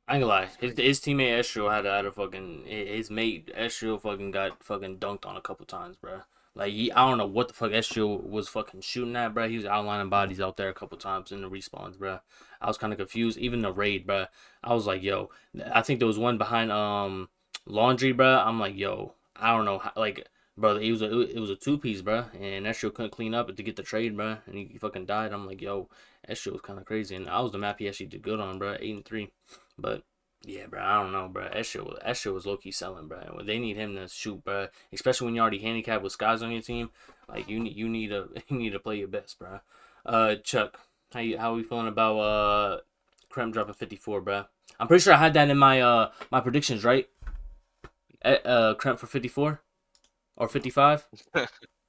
gonna lie. His teammate Estrio had a fucking his mate Estrio fucking got fucking dunked on a couple times, bro. Like I don't know what the fuck Estrio was fucking shooting at, bro. He was outlining bodies out there a couple times in the respawns, bro. I was kind of confused. Even the raid, bro. I was like, yo, I think there was one behind Laundry, bro. I'm like, yo, I don't know, like, bro. It was a 2-piece, bro, and Estrio couldn't clean up to get the trade, bro, and he fucking died. I'm like, yo, Estrio was kind of crazy, and I was the map he actually did good on, bro, 8-3. But yeah, bro, I don't know, bro. Estrio was low key selling, bro. They need him to shoot, bro. Especially when you're already handicapped with Skies on your team. Like you need to play your best, bro. Chuck, how we feeling about Krem dropping 54, bro? I'm pretty sure I had that in my my predictions, right? Krem for 54 or 55?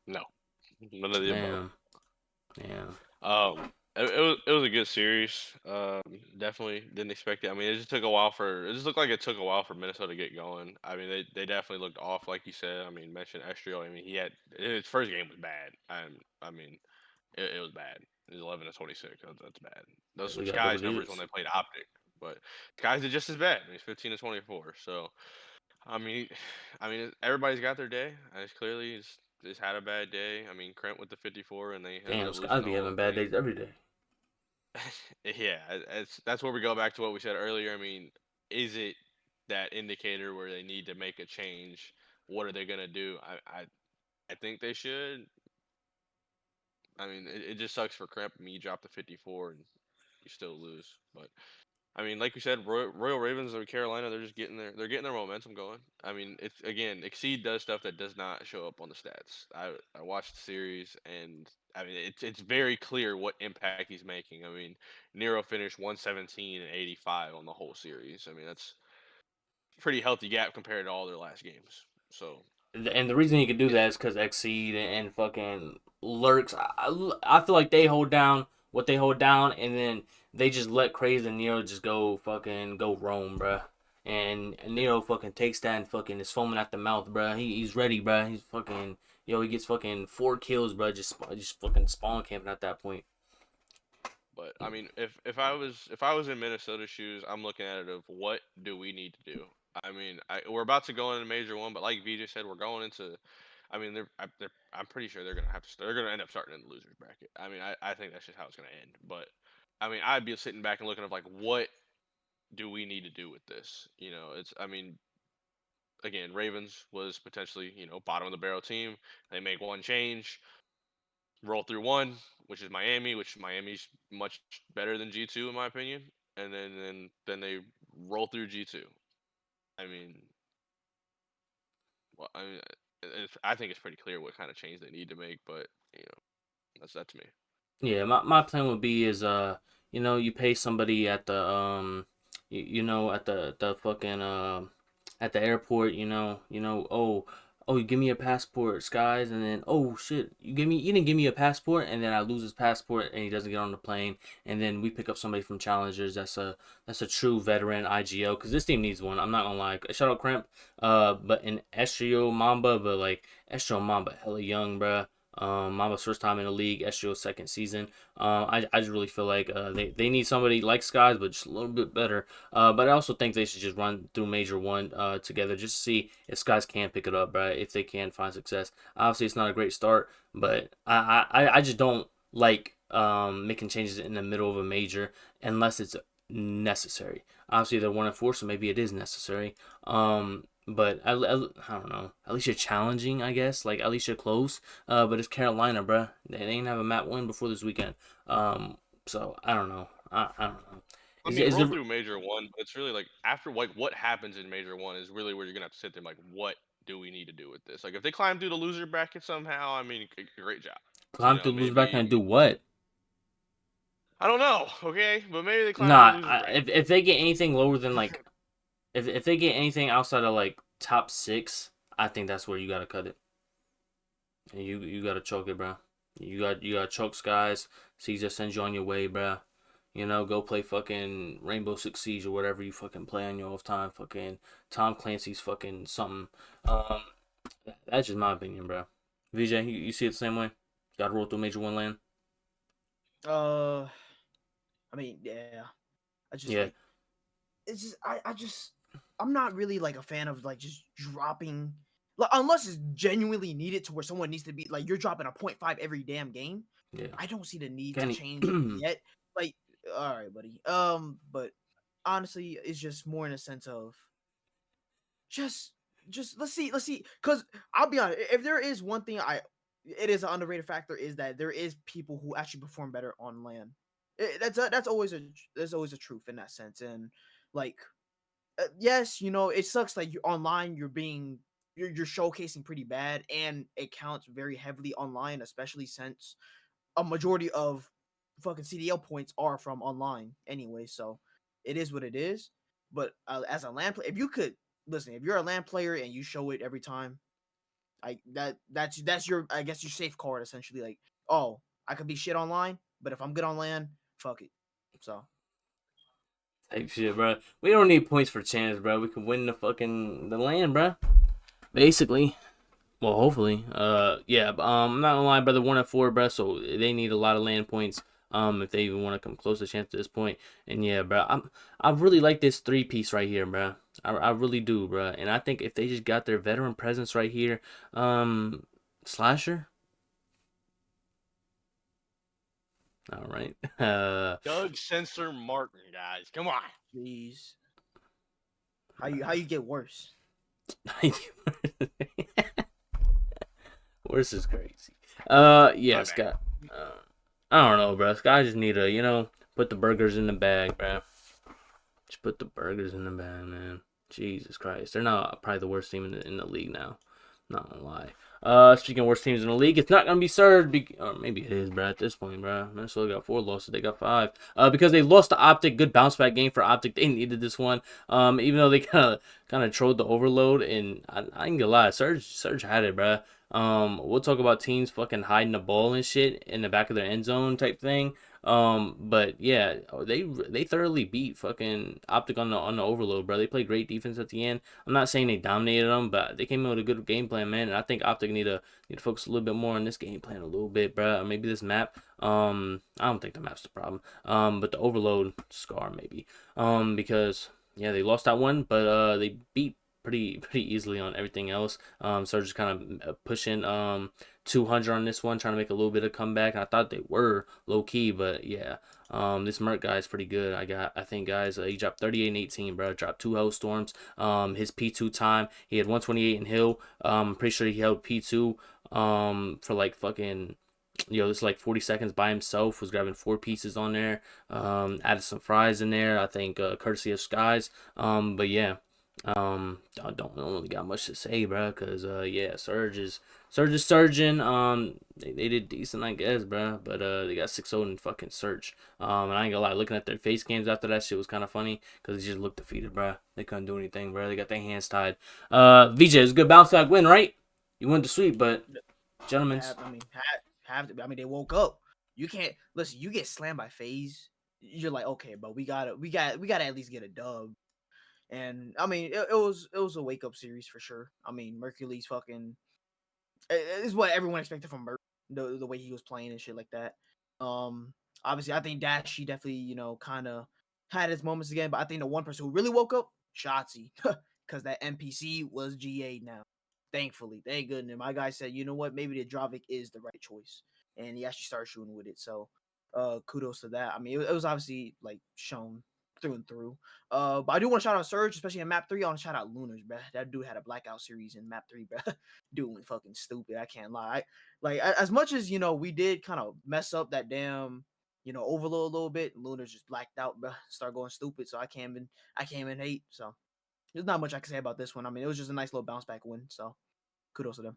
No, none of the above. Yeah. It was a good series. Definitely didn't expect it. I mean, it just took a while for it just looked like it took a while for Minnesota to get going. I mean, they definitely looked off, like you said. I mean, mentioned Estrio. I mean, he had his first game was bad. I mean, it was bad. It was 11-26. That's bad. Those We are got double Sky's numbers when digits. they played Optic, but Sky's did just as bad. He's 15-24. So I mean, everybody's got their day. It's clearly he's had a bad day. I mean, Krent with the 54, and they ended Damn, up losing Skies the be whole having bad thing. days every day. Yeah, that's where we go back to what we said earlier. I mean, is it that indicator where they need to make a change? What are they gonna do? I think they should. I mean, it just sucks for Kremp. I mean, you drop the 54 and you still lose. But I mean, like you said, Royal Ravens of Carolina, they're getting their momentum going. I mean, it's again, Exceed does stuff that does not show up on the stats. I watched the series, and I mean, it's very clear what impact he's making. I mean, Nero finished 117 and 85 on the whole series. I mean, that's a pretty healthy gap compared to all their last games. So And the reason he can do that is because Exceed and fucking Lurks. I feel like they hold down what they hold down, and then they just let Crazy and Nero just go roam, bruh. And Nero fucking takes that and fucking is foaming at the mouth, bruh. He's ready, bruh. He's fucking he gets fucking 4 kills, bruh. Just fucking spawn camping at that point. But I mean, if I was in Minnesota's shoes, I'm looking at it of what do we need to do. I mean, we're about to go into Major One, but like VJ said, we're going into. I mean, I'm pretty sure they're gonna have to. They're gonna end up starting in the losers bracket. I mean, I think that's just how it's gonna end. But I mean, I'd be sitting back and looking at like, what do we need to do with this? You know, it's. I mean, again, Ravens was potentially bottom of the barrel team. They make one change, roll through one, which is Miami, which Miami's much better than G2 in my opinion, and then they roll through G2. I mean, well, I mean, I think it's pretty clear what kind of change they need to make, but that's me. Yeah, my plan would be is you pay somebody at the at the fucking at the airport, oh you give me a passport, Skies, and then oh shit, you didn't give me a passport, and then I lose his passport and he doesn't get on the plane, and then we pick up somebody from Challengers that's a true veteran IGO, because this team needs one. I'm not gonna lie. Shout out Cramp, but in Estrio Mamba, but like Estrio Mamba hella young, bruh. Mamba's first time in the league, Estrio's second season. I just really feel like they need somebody like Skies, but just a little bit better. But I also think they should just run through Major 1 together just to see if Skies can pick it up, right? If they can find success. Obviously, it's not a great start, but I just don't like making changes in the middle of a major unless it's necessary. Obviously, they're 1-4, so maybe it is necessary. But I don't know. At least you're challenging, I guess. Like, at least you're close. But it's Carolina, bruh. They ain't have a map win before this weekend. So I don't know. I don't know. I mean, roll through Major 1, but it's really like after what happens in Major 1 is really where you're gonna have to sit there like, what do we need to do with this? Like, if they climb through the loser bracket somehow, I mean, great job. Climb through loser bracket and do what? I don't know. Okay, but maybe they climb through Nah, the loser bracket. if they get anything lower than like, if they get anything outside of like top 6, I think that's where you gotta cut it. And you gotta choke it, bro. You gotta choke Skies. Caesar sends you on your way, bro. Go play fucking Rainbow Six Siege or whatever you fucking play on your off time. Fucking Tom Clancy's fucking something. That's just my opinion, bro. VJ, you see it the same way? Gotta roll through Major 1 land. I mean, yeah. I just Yeah. like it's just I'm not really like a fan of like just dropping, like, unless it's genuinely needed to where someone needs to be like you're dropping a 0.5 every damn game. Yeah. I don't see the need Kenny. to change yet. Like, all right, buddy. But honestly, it's just more in a sense of just let's see, because I'll be honest, if there is one thing it is an underrated factor is that there is people who actually perform better on land. That's always a truth in that sense, and like yes, it sucks like you're online, you're showcasing pretty bad, and it counts very heavily online, especially since a majority of fucking CDL points are from online anyway. So it is what it is. But as a LAN player, if you could listen, if you're a LAN player and you show it every time, that's your, I guess, your safe card essentially. Like, oh, I could be shit online, but if I'm good on LAN, fuck it. So Type shit, bro. We don't need points for chance, bro. We can win the land, bro. Basically. Well, hopefully. Yeah. I'm not gonna lie, brother. 1-4, bro. So they need a lot of land points. If they even want to come close to chance to this point. And yeah, bro. I really like this 3-piece right here, bro. I really do, bro. And I think if they just got their veteran presence right here, Slasher. All right. Doug Sensor Martin, guys, come on. please, how you get worse? Worse is crazy. Yeah, Scott. I don't know, bro. Scott just need to, put the burgers in the bag, bro. Just put the burgers in the bag, man. Jesus Christ, they're not probably the worst team in the league now. Not gonna lie. Speaking of worst teams in the league, it's not gonna be Surge, or maybe it is, bro. At this point, bro, Minnesota got 4 losses. They got 5. Because they lost to Optic. Good bounce back game for Optic. They needed this one. Even though they kind of trolled the overload, and I ain't gonna lie, Surge had it, bro. We'll talk about teams fucking hiding the ball and shit in the back of their end zone type thing. But yeah, they thoroughly beat fucking Optic on the overload, bro. They played great defense at the end. I'm not saying they dominated them, but they came in with a good game plan, man. And I think Optic need to focus a little bit more on this game plan a little bit, bro. Or maybe this map. I don't think the map's the problem. But the overload scar maybe. Because yeah, they lost that one, but they beat pretty easily on everything else. So just kind of pushing 200 on this one, trying to make a little bit of comeback. I thought they were low key, but yeah. This Merc guy is pretty good. I think, guys, he dropped 38 and 18, bro. Dropped 2 Hellstorms. His P2 time, he had 128 in Hill. I'm pretty sure he held P2 for like fucking, this like 40 seconds by himself. Was grabbing 4 pieces on there. Added some fries in there, I think, courtesy of Skies. But yeah. I don't really got much to say, bro, cause yeah, Surge is surging. They did decent, I guess, bro, but they got 6-0 in fucking Surge. And I ain't gonna lie, looking at their face games after that shit was kind of funny, cause they just looked defeated, bro. They couldn't do anything, bro. They got their hands tied. VJ, it's a good bounce back win, right? You went to sweep, but gentlemen's. I mean, they woke up. You can't listen. You get slammed by FaZe. You're like, okay, but we gotta at least get a dub. And I mean, it was a wake up series for sure. I mean, Mercury's fucking is what everyone expected from Merc, the way he was playing and shit like that. Obviously, I think Dashy definitely kind of had his moments again, but I think the one person who really woke up, Shotzi, because that NPC was GA now. Thankfully, thank goodness. My guy said, you know what, maybe the Dravic is the right choice, and he actually started shooting with it. So, kudos to that. I mean, it was obviously like shown through and through. But I do want to shout out Surge, especially in map 3. I want to shout out Lunars, bro. That dude had a blackout series in map 3, bro. Dude went fucking stupid. I can't lie. Like as much as we did kind of mess up that damn overload a little bit. Lunars just blacked out, bro. Start going stupid. So I can't even hate. So there's not much I can say about this one. I mean, it was just a nice little bounce back win. So kudos to them.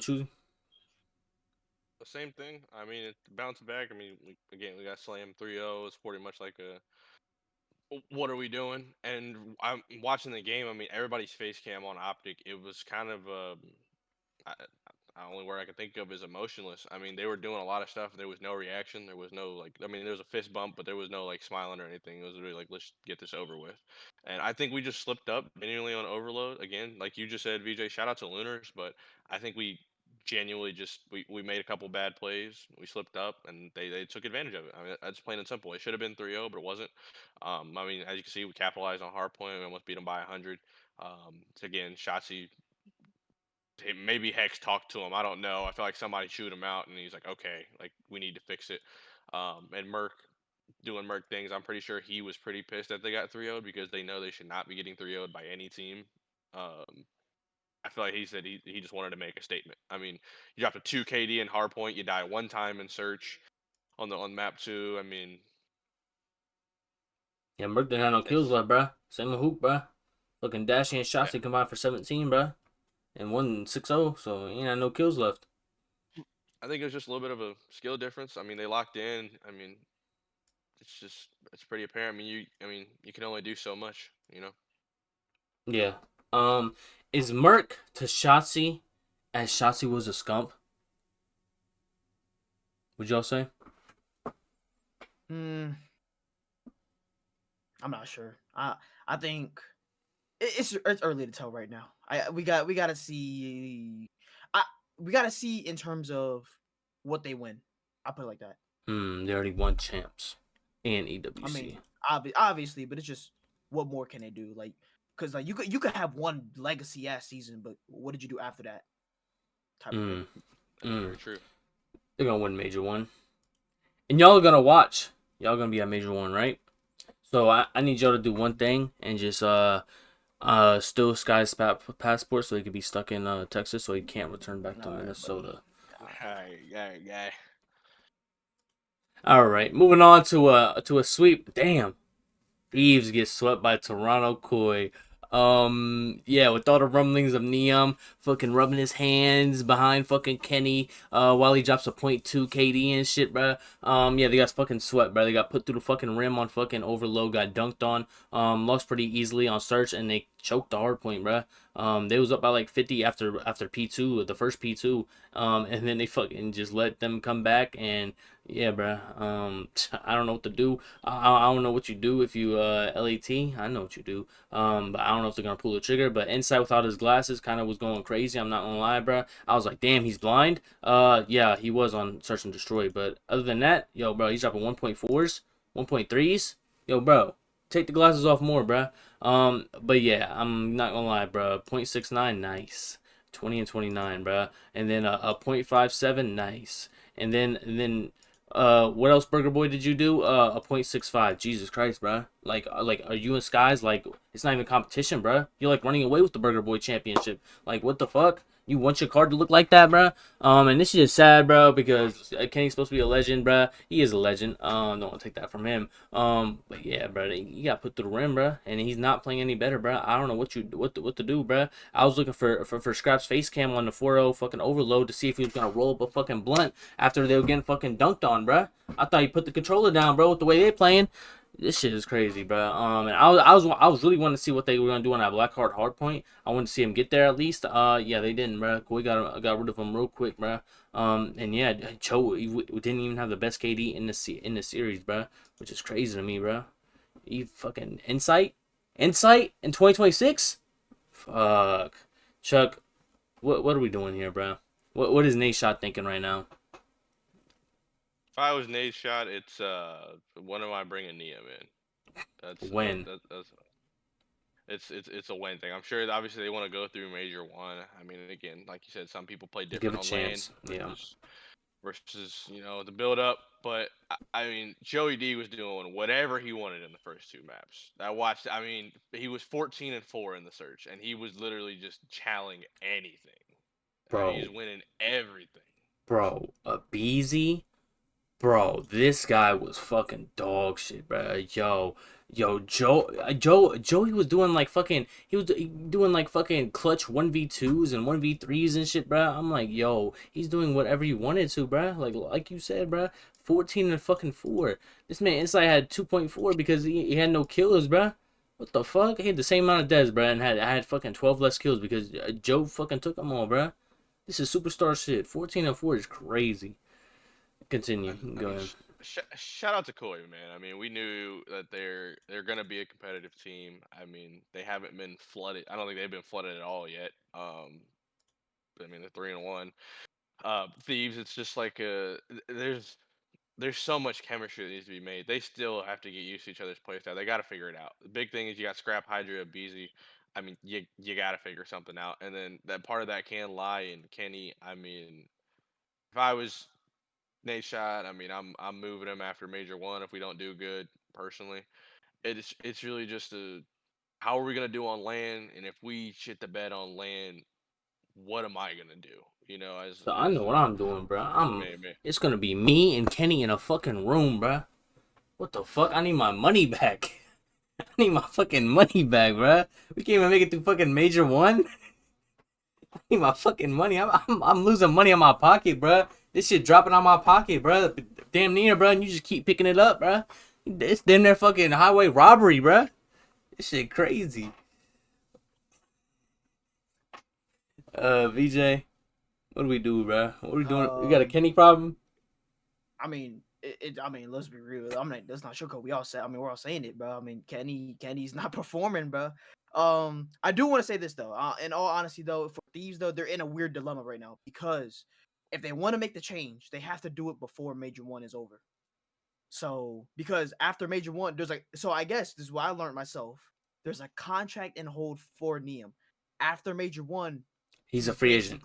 Choosing. The same thing. I mean, it bounced back. I mean, we got slammed 3-0. It's pretty much like a what are we doing? And I'm watching the game. I mean, everybody's face cam on Optic. It was kind of I, only word I can think of is emotionless. I mean, they were doing a lot of stuff. There was no reaction. There was no like. I mean, there was a fist bump, but there was no like smiling or anything. It was really like, let's get this over with. And I think we just slipped up genuinely on overload again. Like you just said, VJ. Shout out to Lunars, but I think we genuinely just we made a couple bad plays. We slipped up, and they took advantage of it. I mean, that's plain and simple. It should have been 3-0, but it wasn't. I mean, as you can see, we capitalized on hardpoint. We almost beat them by 100. So again, Shotzi, maybe Hex talked to him. I don't know. I feel like somebody chewed him out, and he's like, okay, like we need to fix it. And Merc doing Merc things. I'm pretty sure he was pretty pissed that they got 3-0'd because they know they should not be getting 3-0'd by any team. I feel like he said he just wanted to make a statement. I mean, you dropped a 2 KD in hardpoint. You die one time in search on map 2. I mean, Yeah, Merc didn't have no kills it's left, bro. Same with Hoop, bro. Fucking Dashy and yeah. Shotzi combined for 17, bro. And one 6-0, so he ain't had no kills left. I think it was just a little bit of a skill difference. I mean, they locked in. I mean, it's pretty apparent. I mean, you can only do so much, you know. Yeah. Is Merc to Shotzi as Shotzi was a scump? Would y'all say? I'm not sure. I think it's early to tell right now. We gotta see. We gotta see in terms of what they win. I'll put it like that. They already won champs and EWC. I mean, obviously, but it's just what more can they do? Like, because like you could have one legacy ass season, but what did you do after that? Type of thing. Very true. They're gonna win Major 1. And y'all are gonna watch. Y'all gonna be at Major 1, right? So I need y'all to do one thing and just steal Sky's passport so he could be stuck in Texas so he can't return back to Minnesota. Yeah. All right, moving on to a sweep. Damn, Thieves get swept by Toronto Koi. Yeah, with all the rumblings of Neum fucking rubbing his hands behind fucking Kenny, while he drops a .2 KD and shit, bruh. Yeah, they got fucking swept, bruh. They got put through the fucking rim on fucking overload, got dunked on, lost pretty easily on search, and they choked the hard point, bruh. They was up by like 50 after P2, the first P2, and then they fucking just let them come back, and yeah, bruh. I don't know what to do. I don't know what you do if you LAT. I know what you do. But I don't know if they're gonna pull the trigger. But Insight without his glasses kind of was going crazy. I'm not gonna lie, bruh. I was like, damn, he's blind. Yeah, he was on Search and Destroy. But other than that, yo, bro, he's dropping 1.4s, 1.3s. Yo, bro, take the glasses off more, bruh. But yeah, I'm not gonna lie, bruh. 0.69, nice. 20 and 29, bruh. And then a 0.57, nice. And then what else, Burger Boy, did you do? A .65. Jesus Christ, bruh. Like, are you and Skies, like, it's not even competition, bruh. You're, like, running away with the Burger Boy championship. Like, what the fuck? You want your card to look like that, bro? And this is just sad, bro, because Kenny's supposed to be a legend, bro. He is a legend. Don't want to take that from him. But yeah, bro, you got put through the rim, bro, and he's not playing any better, bro. I don't know what to do, bro. I was looking for Scrap's face cam on the 4-0 fucking overload to see if he was gonna roll up a fucking blunt after they were getting fucking dunked on, bro. I thought he put the controller down, bro, with the way they playing. This shit is crazy, bro. And I was really wanting to see what they were gonna do on that black card hard point. I wanted to see him get there at least. Yeah, they didn't, bro. We got rid of him real quick, bro. And yeah, Joe we didn't even have the best KD in the series, bro, which is crazy to me, bro. You fucking insight in 2026. Fuck, Chuck. What are we doing here, bro? What is Nate Shot thinking right now? If I was Nate's shot, it's when am I bringing Niam in? When? It's a when thing. I'm sure obviously they want to go through major one. I mean, again, like you said, some people play Give different a on chance. land Yeah. versus the build up. But I mean, Joey D was doing whatever he wanted in the first two maps. I watched. I mean, he was 14-4 in the search, and he was literally just challenging anything. I mean, Bro. he's winning everything. Bro, a Beezy. Bro, this guy was fucking dog shit, bro. Joey was doing like fucking, he was doing like fucking clutch 1v2s and 1v3s and shit, bro. I'm like, yo, he's doing whatever he wanted to, bro. Like you said, bro. 14 and fucking 4. This man inside had 2.4 because he had no kills, bro. What the fuck? He had the same amount of deaths, bro, and I had fucking 12 less kills because Joe fucking took them all, bro. This is superstar shit. 14 and 4 is crazy. Continue. Go ahead. Shout out to Koi, man. I mean, we knew that they're gonna be a competitive team. I mean, they haven't been flooded. I don't think they've been flooded at all yet. I mean, they're 3-1. Thieves, it's just like there's so much chemistry that needs to be made. They still have to get used to each other's play style. They got to figure it out. The big thing is you got Scrap, Hydra, Beezy. I mean, you got to figure something out. And then that part of that can lie in Kenny. I mean, if I was Nate Shot, I mean, I'm moving him after Major One if we don't do good. Personally, it's really just how are we gonna do on land, and if we shit the bed on land, what am I gonna do? So I know what I'm doing, bro. Me. It's gonna be me and Kenny in a fucking room, bro. What the fuck? I need my money back. I need my fucking money back, bro. We can't even make it through fucking Major One. I need my fucking money. I'm losing money on my pocket, bro. This shit dropping on my pocket, bro. Damn near, bro. And you just keep picking it up, bro. It's damn near fucking highway robbery, bro. This shit crazy. VJ, what do we do, bro? What are we doing? We got a Kenny problem? I mean, I mean, let's be real. I'm like, that's not sugarcoat. We all say. I mean, we're all saying it, bro. I mean, Kenny's not performing, bro. I do want to say this though. In all honesty, though, for Thieves, though, they're in a weird dilemma right now because if they want to make the change, they have to do it before Major One is over. So because after Major One, there's like, so I guess this is what I learned myself. There's a contract and hold for Neum. After Major One, He's a free agent.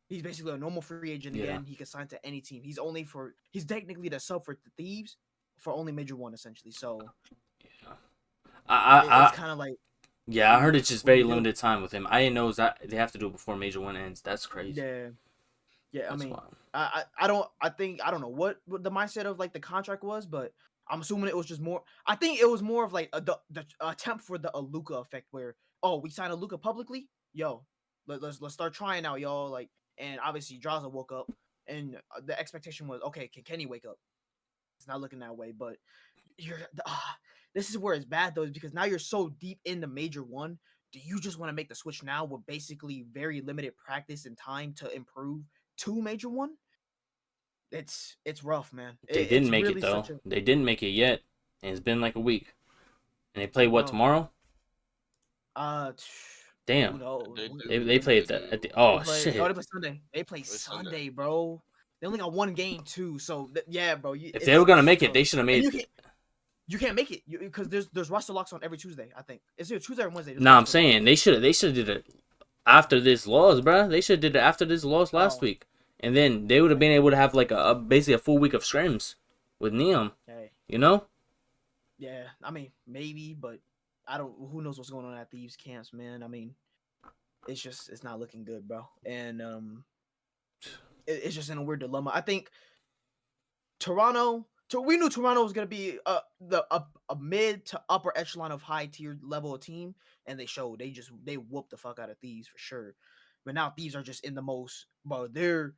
He's basically a normal free agent again. He can sign to any team. He's technically the sub for the Thieves for only Major One essentially. So yeah, it's kind of like, yeah, I heard it's just very limited time with him. I didn't know that they have to do it before Major One ends. That's crazy. Yeah. I mean, I don't know what the mindset of like the contract was, but I'm assuming it was just more. I think it was more of like the attempt for the Aluka effect, where we signed Aluka publicly, let's start trying now, y'all. Like, and obviously DRAZAH woke up, and the expectation was, okay, can Kenny wake up? It's not looking that way, but this is where it's bad though, is because now you're so deep in the Major One. Do you just want to make the switch now with basically very limited practice and time to improve to Major One? It's rough, man. They didn't make it though. They didn't make it yet, and it's been like a week. And they play what tomorrow? Damn. They play at the shit. Oh, they play Sunday. They play Sunday, bro. They only got one game too, so yeah, bro. If they were gonna make it, they should have made it. You can't make it because there's roster locks on every Tuesday. I think it's either Tuesday or Wednesday. Nah, I'm saying they should have did it after this loss, bro. They should have did it after this loss last week, and then they would have been able to have like basically a full week of scrims with Neum. Hey. You know? Yeah, I mean maybe, but I don't. Who knows what's going on at Thieves camps, man? I mean, it's not looking good, bro. And it's just in a weird dilemma. I think Toronto. We knew Toronto was gonna be a mid to upper echelon of high tier level team, and they showed. They whooped the fuck out of Thieves for sure. But now Thieves are just in the most, bro. Their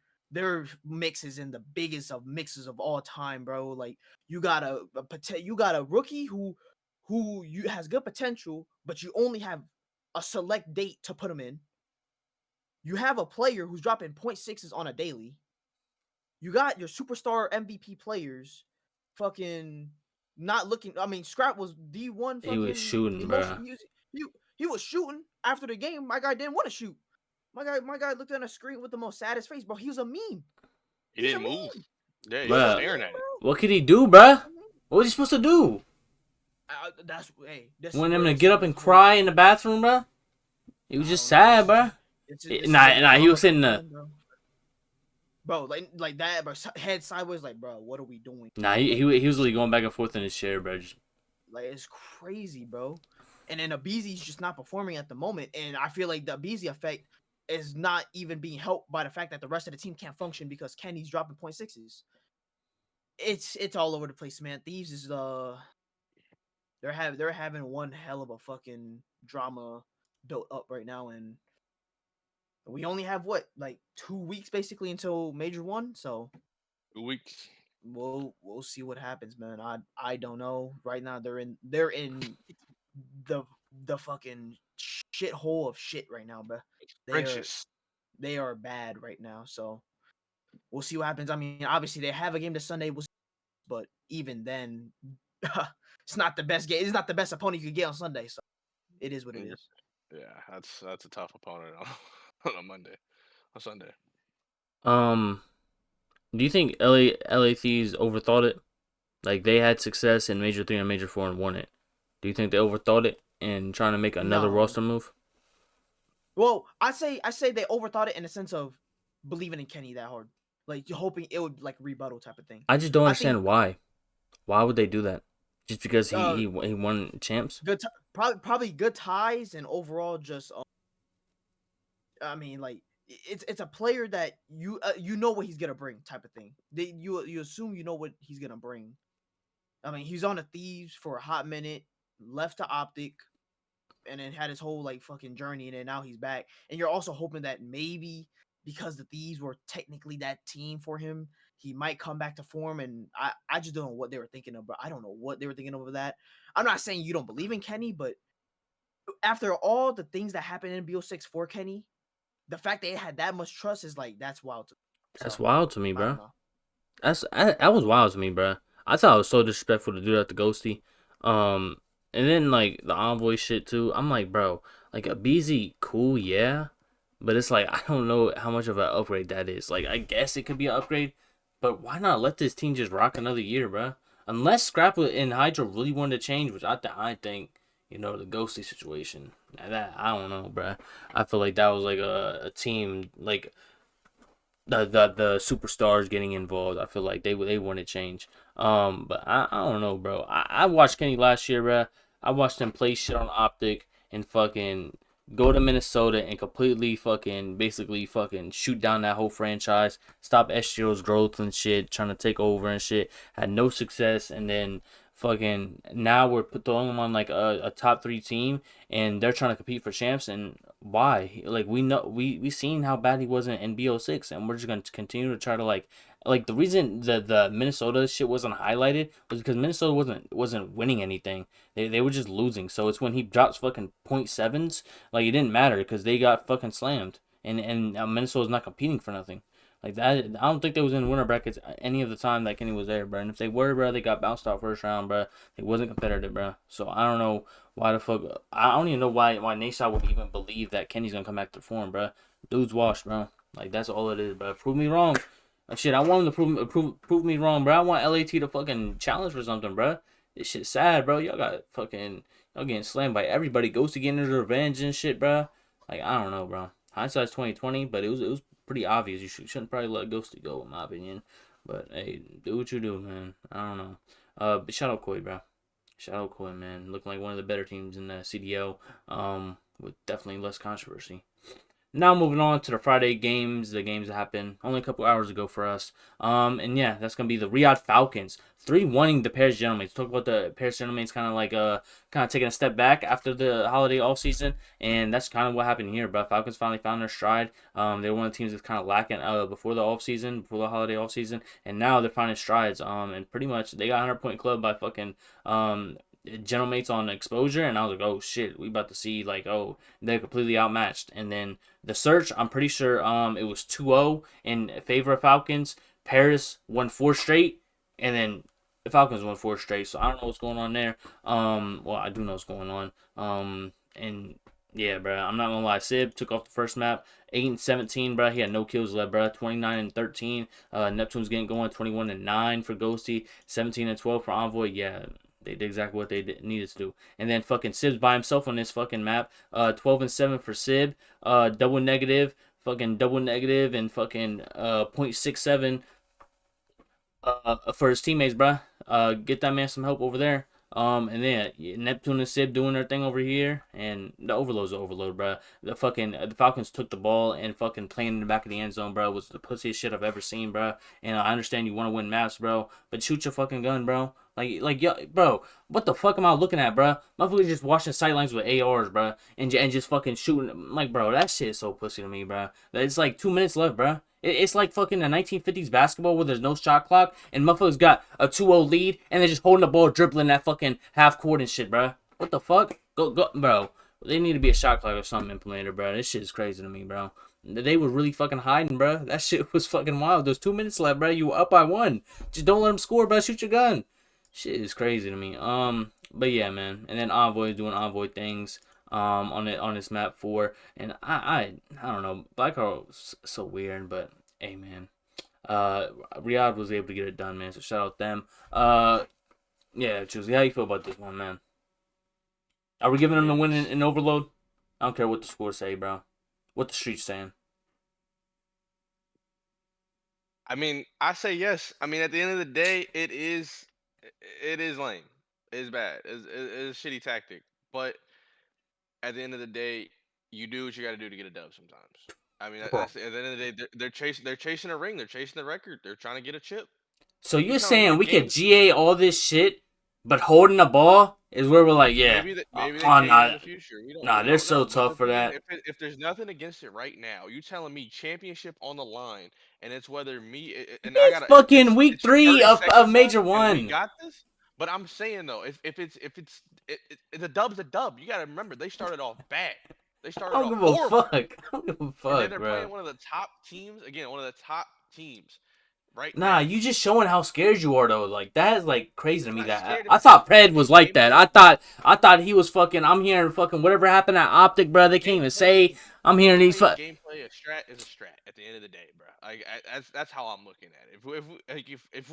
mix is in the biggest of mixes of all time, bro. Like you got you got a rookie who you has good potential, but you only have a select date to put him in. You have a player who's dropping 0.6s on a daily. You got your superstar MVP players fucking not looking. I mean, Scrap was D1 He was fucking shooting, emotion. bro. He was shooting after the game. My guy didn't want to shoot. My guy looked at a screen with the most saddest face, bro. He was a meme. He He's a didn't move. meme. Yeah, he He's was a Bruh, staring meme, at it. bro. what could he do, bruh? What was he supposed to do? That's hey. This Want is him where to this get is up where and it's really- cry in the bathroom, bruh? He was I just don't know. sad, bruh. This is Nah, where the nah, he drama was sitting comes there. in, bro. Like that, bro. Head sideways, like, bro. What are we doing? Nah, he was really going back and forth in his chair, bro. Just, Like it's crazy, bro. And then Abizi's just not performing at the moment, and I feel like the Abizi effect is not even being helped by the fact that the rest of the team can't function because Kenny's dropping 0.6s. It's all over the place, man. Thieves is they're having one hell of a fucking drama built up right now, and we only have what, like 2 weeks basically until Major One, so 2 weeks. we'll see what happens, man. I don't know. Right now they're in the the fucking shithole of shit right now, bro. They are Trenches. they are bad right now, so we'll see what happens. I mean, obviously they have a game this Sunday, but even then, it's not the best game. It's not the best opponent you could get on Sunday, so it is what it is. Yeah, that's a tough opponent on, on a Monday, on Sunday. do you think LA Thieves overthought it? Like they had success in Major 3 and Major 4 and won it. Do you think they overthought it and trying to make another No. roster move? Well, I say they overthought it in the sense of believing in Kenny that hard, like you're hoping it would like rebuttal type of thing. I just don't I think understand why. Why would they do that? Just because uh he won champs? good probably good ties and overall just I mean, like it's a player that you know what he's gonna bring type of thing. You assume you know what he's gonna bring. I mean, he's on the Thieves for a hot minute, left to Optic, and then had his whole like fucking journey, and then now he's back. And you're also hoping that maybe because the Thieves were technically that team for him, he might come back to form. And I just don't know what they were thinking of, but I don't know what they were thinking of with that. I'm not saying you don't believe in Kenny, but after all the things that happened in BO6 for Kenny, the fact that it had that much trust is like that's wild. That's So wild to me, I don't bro. know. That was wild to me, bro. I thought it was so disrespectful to do that to Ghosty. Um, and then like the envoy shit too. I'm like, bro, like a BZ, cool, yeah, but it's like I don't know how much of an upgrade that is. Like I guess it could be an upgrade, but why not let this team just rock another year, bro? Unless Scrap and Hydra really wanted to change, which I think the Ghosty situation. That I don't know, bro. I feel like that was like a team like the superstars getting involved. I feel like they want to change. But I don't know, bro. I watched Kenny last year, bro. I watched him play shit on Optic and fucking go to Minnesota and completely fucking basically fucking shoot down that whole franchise, stop SGO's growth and shit, trying to take over and shit. Had no success, and then fucking now we're throwing them on like a top 3 team, and they're trying to compete for champs. And why? Like we know we seen how bad he was in BO6, and we're just gonna continue to try to like the reason the Minnesota shit wasn't highlighted was because Minnesota wasn't winning anything. They were just losing. So it's when he drops fucking 0.7s, like it didn't matter because they got fucking slammed, and Minnesota's not competing for nothing. Like that, I don't think they was in winter brackets any of the time that Kenny was there, bro. And if they were, bro, they got bounced out first round, bro. It wasn't competitive, bro. So I don't know why the fuck. I don't even know why Nation would even believe that Kenny's gonna come back to form, bro. Dude's washed, bro. Like that's all it is, bro. Prove me wrong. Like, shit, I want him to prove me wrong, bro. I want LAT to fucking challenge for something, bro. This shit's sad, bro. Y'all getting slammed by everybody. Ghosty getting his revenge and shit, bro. Like I don't know, bro. Hindsight's 2020, but it was pretty obvious. You shouldn't probably let Ghosty go, in my opinion. But hey, do what you do, man. I don't know. But shout out Koi, bro. Shout out Koi, man. Looking like one of the better teams in the CDL. with definitely less controversy. Now moving on to the Friday games, the games that happened only a couple hours ago for us. And yeah, that's gonna be the Riyadh Falcons 3-1 the Paris Gentlemen. Talk about the Paris Gentlemen kind of taking a step back after the holiday off season, and that's kind of what happened here. But Falcons finally found their stride. They were one of the teams that's kind of lacking before the off season, before the holiday off season, and now they're finding strides. And pretty much they got 100-point club by fucking Gentlemates on exposure, and I was like, oh shit, we about to see they're completely outmatched. And then the search, I'm pretty sure it was 2-0 in favor of Falcons. Paris won 4 straight, and then the Falcons won 4 straight. So I don't know what's going on there. Well, I do know what's going on. And yeah, bro, I'm not gonna lie. Sib took off the first map, 8-17, bro. He had no kills left, bro. 29-13. Neptune's getting going, 21-9 for Ghosty, 17-12 for Envoy. Yeah. They did exactly what they needed to do. And then fucking Sib's by himself on this fucking map. 12-7 for Sib. Double negative. Fucking double negative and fucking 0.67 for his teammates, bruh. Get that man some help over there. And then Neptune and Sib doing their thing over here, and the overload's the overload, bro. The Falcons took the ball and fucking playing in the back of the end zone, bro. Was the pussiest shit I've ever seen, bro. And I understand you want to win maps, bro, but shoot your fucking gun, bro. Yo, bro, what the fuck am I looking at, bro? Motherfuckers just watching sidelines with ARs, bro, and just fucking shooting. Like, bro, that shit is so pussy to me, bro. It's like 2 minutes left, bro. It's like fucking the 1950s basketball where there's no shot clock and motherfuckers got a 2-0 lead and they're just holding the ball, dribbling that fucking half court and shit, bro. What the fuck? Go, bro. They need to be a shot clock or something implemented, bro. This shit is crazy to me, bro. They were really fucking hiding, bro. That shit was fucking wild. There's 2 minutes left, bro. You were up by 1. Just don't let them score, bro. Shoot your gun. Shit is crazy to me. But yeah, man. And then Envoy is doing Envoy things. On this map 4, and I don't know. Black Hole so weird, but hey, man. Riyadh was able to get it done, man. So shout out them. Yeah, Choosy, how you feel about this one, man? Are we giving them the win in Overload? I don't care what the scores say, bro. What the street's saying. I mean, I say yes. I mean, at the end of the day, it is lame. It's bad. It's a shitty tactic. But at the end of the day, you do what you got to do to get a dub sometimes. I mean, at the end of the day, they're chasing a ring. They're chasing the record. They're trying to get a chip. So you're saying we could GA all this shit, but holding the ball is where we're like, yeah. Maybe they can in the future. They're so tough for that. If there's nothing against it right now, you telling me championship on the line, and it's whether me and I got fucking week 3 of Major 1. We got this. But I'm saying though, if the dub's a dub, you got to remember they started off bad. They started off horrible. I don't give a fuck. And then they're playing one of the top teams again, one of the top teams. Right now. You just showing how scared you are though. Like that is like crazy to me. That I thought Pred was like that. I thought he was fucking. I'm hearing fucking whatever happened at Optic, bro. They can't even say. I'm hearing these gameplay. A strat is a strat at the end of the day, bro. Like that's how I'm looking at it.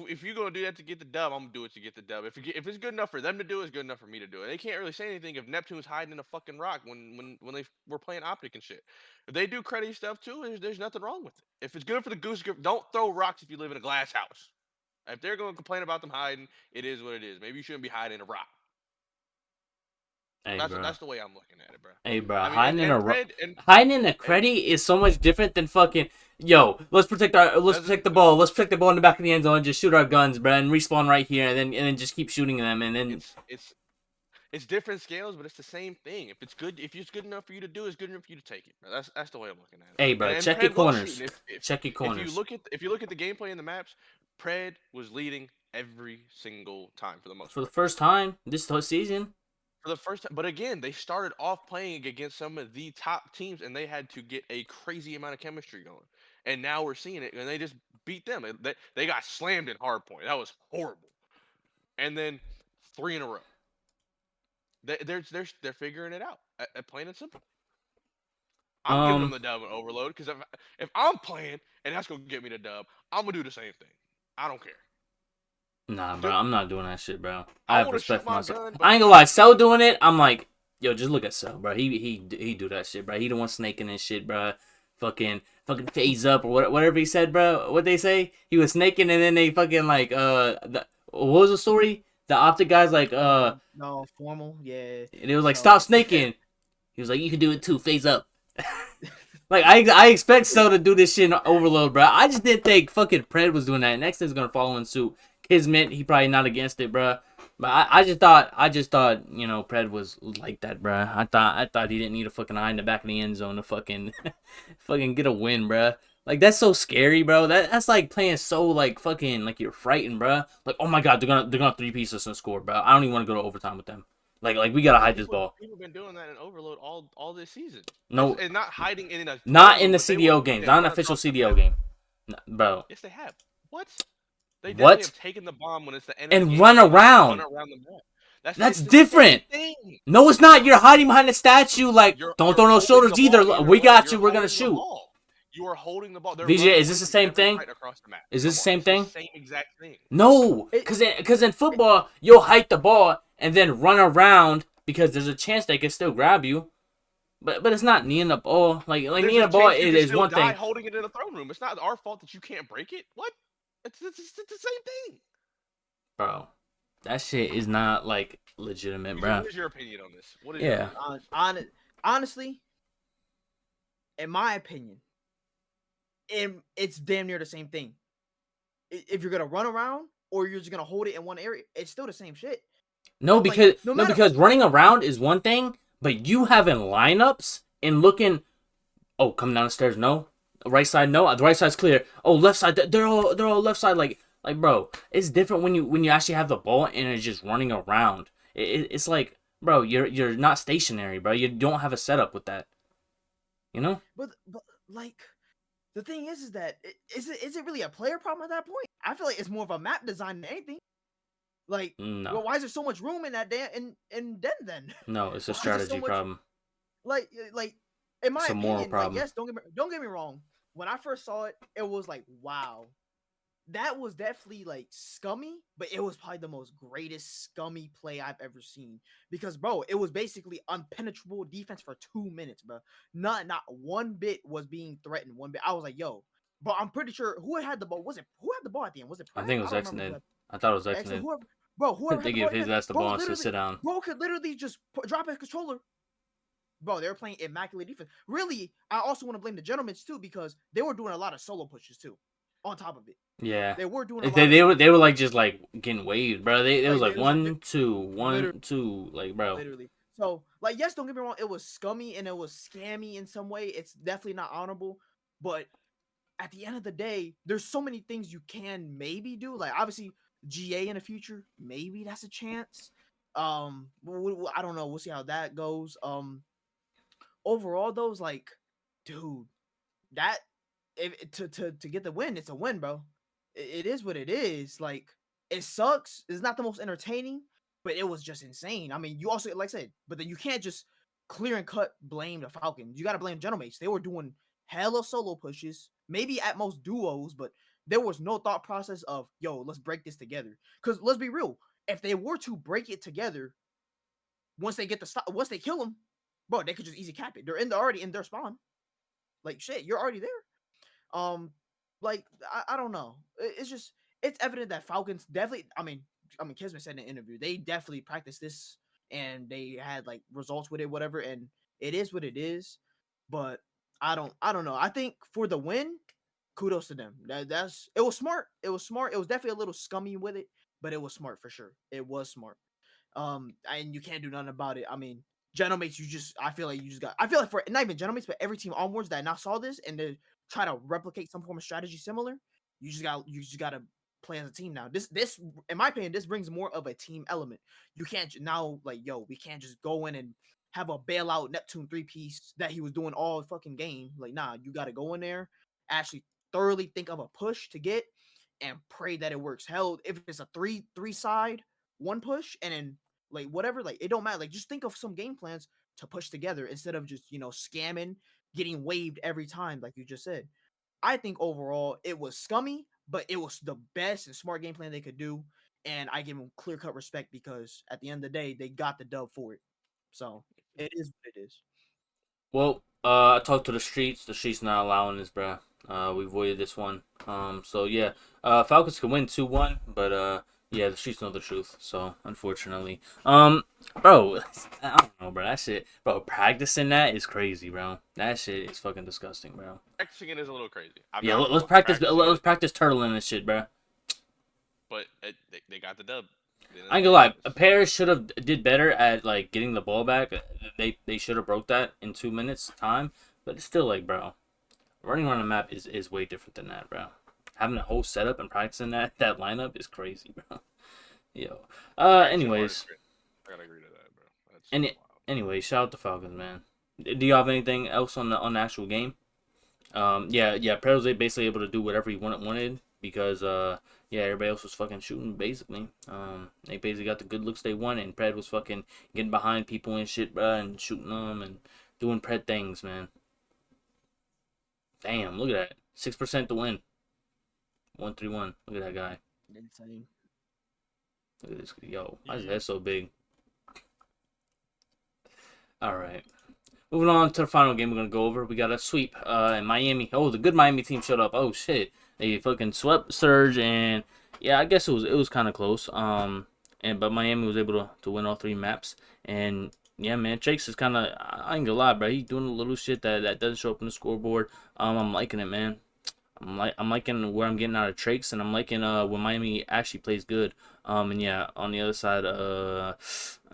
If you're gonna do that to get the dub, I'm gonna do it to get the dub. If it's good enough for them to do it, it's good enough for me to do it. They can't really say anything if Neptune's hiding in a fucking rock when they were playing Optic and shit. If they do credit stuff too, there's nothing wrong with it. If it's good for the goose grip, don't throw rocks if you live in a glass house. If they're gonna complain about them hiding, it is what it is. Maybe you shouldn't be hiding in a rock. Hey, that's the way I'm looking at it, bro. Hey, bro, hiding in a credit is so much different than fucking. Yo, let's protect the ball. Let's protect the ball in the back of the end zone and just shoot our guns, bro, and respawn right here, and then just keep shooting them, and then it's different scales, but it's the same thing. If it's good enough for you to do, it's good enough for you to take it, bro. That's the way I'm looking at it. Hey, bro, check your corners. Check your corners. If you look at the gameplay in the maps, Pred was leading every single time for the most. For the first time this whole season. For the first time, but again, they started off playing against some of the top teams, and they had to get a crazy amount of chemistry going. And now we're seeing it, and they just beat them. They got slammed in hardpoint. That was horrible. And then 3 in a row. They're figuring it out. Plain and simple. I'm giving them the dub and Overload because if I'm playing and that's gonna get me the dub, I'm gonna do the same thing. I don't care. Nah, bro, I'm not doing that shit, bro. I have respect for myself. I ain't gonna lie, Cell doing it, I'm like, yo, just look at Cell, bro. He do that shit, bro. He the one snaking and shit, bro. Fucking phase up or whatever he said, bro. What they say? He was snaking and then they fucking like what was the story? The Optic guys like no formal, yeah. And it was like stop snaking. He was like, "You can do it too. Phase up." Like I expect So to do this shit in Overload, bro. I just didn't think fucking Pred was doing that. Next thing's gonna follow in suit. Kismet, he probably not against it, bro. But I just thought, you know, Pred was like that, bro. I thought he didn't need a fucking eye in the back of the end zone to fucking, fucking get a win, bro. Like that's so scary, bro. That's like playing so like fucking like you're frightened, bro. Like oh my god, they're gonna three pieces and score, bro. I don't even want to go to overtime with them. Like we gotta hide this ball. People been doing that in Overload all this season. No, And not hiding in a not throne in the room, but they will CDL games, not an run official across the CDL map. game, bro. Yes, they have. What? They What? definitely have taken the bomb when it's the end of the And game run and around. run around the map. That's it's the different. same thing. No, it's not. You're hiding behind the statue. Like, don't throw no holding shoulders the either. ball We got You're you. We're gonna holding the shoot. ball. You are holding the ball. They're VJ, running is this with the same together thing? right across the map. Is this the Come same on, thing? it's the same exact thing. No, because in football you'll hike the ball and then run around because there's a chance they can still grab you. But it's not kneeing the ball. Like There's kneeing a the ball chance you can is still one die thing. holding it in a throne room. It's not our fault that you can't break it. What? It's the same thing. Bro, that shit is not like legitimate, bro. What is your opinion on this? What is your opinion? Honestly, in my opinion, it's damn near the same thing. If you're gonna run around or you're just gonna hold it in one area, it's still the same shit. No, because like, because running around is one thing, but you having lineups and looking, oh, coming down the stairs, no, right side, no, the right side's clear. Oh, left side, they're all left side. Like bro, it's different when you actually have the ball and it's just running around. It's like, bro, you're not stationary, bro. You don't have a setup with that. You know. But like, the thing is that is it really a player problem at that point? I feel like it's more of a map design than anything. Like, no. Well, why is there so much room in that in then? No, it's a strategy problem. Like in my opinion, moral problem. Like, yes, don't get me wrong. When I first saw it, it was like, wow, that was definitely like scummy, but it was probably the most greatest scummy play I've ever seen. Because bro, it was basically unpenetrable defense for 2 minutes, bro. Not one bit was being threatened. One bit. I was like, yo, but I'm pretty sure who had the ball? Who had the ball at the end? Was it Pratt? I think it was Exnid. I thought it was Exnid. Whoever they give his ass the ball and sit down. Bro could literally just drop his controller. Bro, they were playing immaculate defense. Really, I also want to blame the gentlemen too because they were doing a lot of solo pushes too. On top of it, yeah, they were doing. They were like just like getting waved, bro. It was like 1, 2, 2, like bro. Literally. So like, yes, don't get me wrong. It was scummy and it was scammy in some way. It's definitely not honorable, but at the end of the day, there's so many things you can maybe do. Like obviously GA in the future, maybe that's a chance. I don't know. We'll see how that goes. Overall, though, like, dude, that to get the win, it's a win, bro. It is what it is. Like, it sucks. It's not the most entertaining, but it was just insane. I mean, you also, like I said, but then you can't just clear and cut blame the Falcons. You got to blame Genomates. They were doing hella solo pushes, maybe at most duos, but there was no thought process of, yo, let's break this together. Because let's be real, if they were to break it together, once they kill them, bro, they could just easy cap it. They're already in their spawn. Like shit, you're already there. Like I don't know. It's evident that Falcons definitely. I mean, Kismet said in an interview they definitely practiced this and they had like results with it, whatever. And it is what it is. But I don't know. I think for the win, kudos to them. It was smart. It was smart. It was definitely a little scummy with it, but it was smart for sure. It was smart. And you can't do nothing about it. I mean, Genomates, I feel like for not even Genomates, but every team onwards that now saw this and they try to replicate some form of strategy similar, you just gotta play as a team now. This in my opinion, this brings more of a team element. You can't now like, yo, we can't just go in and have a bailout Neptune 3-piece that he was doing all fucking game. Like, nah, you gotta go in there, actually thoroughly think of a push to get and pray that it works. Hell, if it's a three side, one push, and then like whatever, like it don't matter. Like just think of some game plans to push together instead of just, scamming, getting waved every time, like you just said. I think overall it was scummy, but it was the best and smart game plan they could do. And I give them clear cut respect because at the end of the day, they got the dub for it. So it is what it is. Well, I talked to the streets. The streets not allowing this, bruh. We voided this one. So yeah, Falcons can win 2-1, but Yeah, the streets know the truth. So unfortunately, bro, I don't know, bro. That shit, bro. Practicing that is crazy, bro. That shit is fucking disgusting, bro. Practicing it is a little crazy. I'm Yeah, not let's opposed to practice. practicing Let's it, practice turtling this shit, bro. but they got the dub. At the end I of ain't the gonna lie. day. Paris should have did better at like getting the ball back. They should have broke that in 2 minutes time. But it's still like, bro, running around the map is way different than that, bro. Having a whole setup and practicing that lineup is crazy, bro. Yo. Practicing hard is Anyways, crazy. I gotta agree to that, bro. That's any wild. anyway, shout out to Falcons, man. Do you have anything else on the actual game? Yeah. Pred was basically able to do whatever he wanted because yeah, everybody else was fucking shooting basically. They basically got the good looks they wanted, and Pred was fucking getting behind people and shit, bro, and shooting them and doing Pred things, man. Damn, look at that, 6% to win, 131. Look at that guy. Insane. Look at this, yo, why is his head so big? All right. Moving on to the final game we're gonna go over. We got a sweep in Miami. Oh, the good Miami team showed up. Oh shit. They fucking swept Surge, and yeah, I guess it was kind of close. But Miami was able to win all 3 maps. And yeah, man, Jakes is kind of, I ain't gonna lie, bro. He's doing a little shit that doesn't show up on the scoreboard. I'm liking it, man. I'm liking where I'm getting out of Trakes, and I'm liking when Miami actually plays good. And yeah, on the other side, I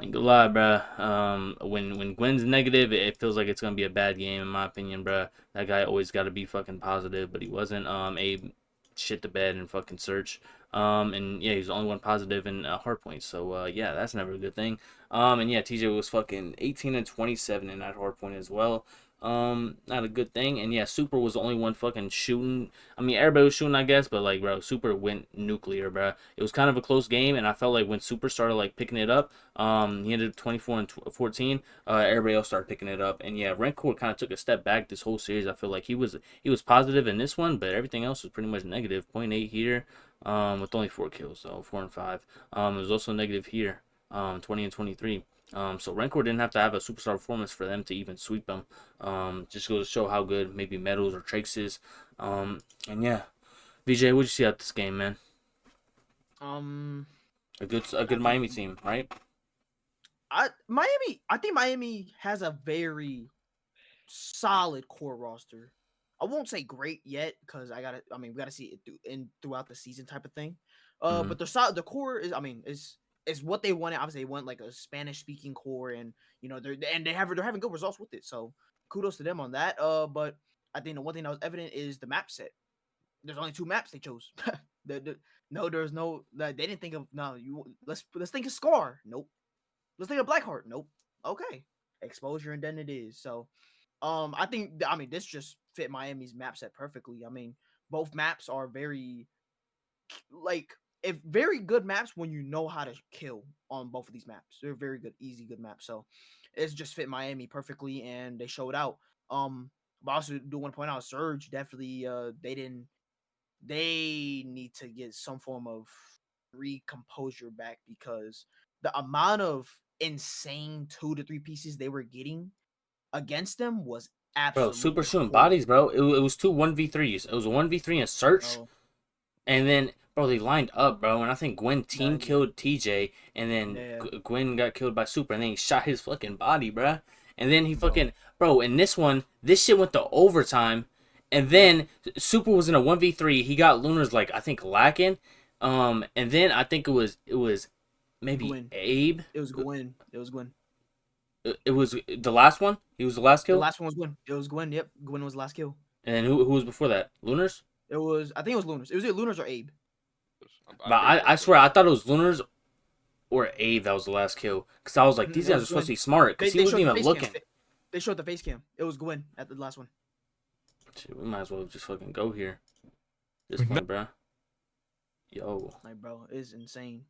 ain't gonna lie, bruh. When Gwen's negative, it feels like it's gonna be a bad game in my opinion, bruh. That guy always got to be fucking positive, but he wasn't. Abe shit the bed and fucking search. And yeah, he's the only one positive in hard points. So yeah, that's never a good thing. And yeah, TJ was fucking 18 and 27 in that hard point as well. Not a good thing. And yeah, Super was the only one fucking shooting. I mean, everybody was shooting, I guess, but like, bro, Super went nuclear, bro. It was kind of a close game, and I felt like when Super started like picking it up, he ended 24 and 14. Everybody else started picking it up, and yeah, Rancourt kind of took a step back this whole series. I feel like he was positive in this one, but everything else was pretty much negative. Point 0.8 here, with only 4 kills, so 4 and 5. It was also negative here, 20 and 23. So Rancor didn't have to have a superstar performance for them to even sweep them. Just goes to show how good maybe Metals or Trakes is. And yeah, VJ, what'd you see out this game, man? A good Miami team, right? I think Miami has a very solid core roster. I won't say great yet because we gotta see it throughout the season type of thing. But the core is what they wanted. Obviously, they want like a Spanish speaking core, and they're having good results with it. So kudos to them on that. But I think the one thing that was evident is the map set. There's only 2 maps they chose. There's no. They didn't think of no. Let's think of Scar. Nope. Let's think of Blackheart. Nope. Okay. Exposure, and then it is. So, this just fit Miami's map set perfectly. I mean, both maps are very very good maps when you know how to kill on both of these maps. They're very good, easy, good maps. So it's just fit Miami perfectly, and they showed out. But I also do want to point out Surge definitely they need to get some form of recomposure back because the amount of insane 2 to 3 pieces they were getting against them was Bro, Super absolutely shooting horrible. bodies, bro. It was 2 1v3s. It was a 1v3 in search. Oh. And then, bro, they lined up, bro. And I think Gwen team killed TJ. And then Gwen got killed by Super. And then he shot his fucking body, bro. And then he fucking, bro, in this one, this shit went to overtime. And then Super was in a 1v3. He got Lunar's, like, I think, lacking. And then I think it was maybe Gwen. Abe. It was Gwen. It was the last one? He was the last kill? The last one was Gwen. It was Gwen. Yep. Gwen was the last kill. And then who was before that? Lunars? I think it was Lunars. It was either Lunars or Abe. But I swear, I thought it was Lunars or Abe that was the last kill. Because I was like, these guys are supposed to be smart. Because he wasn't even looking. They showed the face cam. It was Gwen at the last one. Shit, we might as well just fucking go here. This point, bro. Yo. Like, bro, it's insane.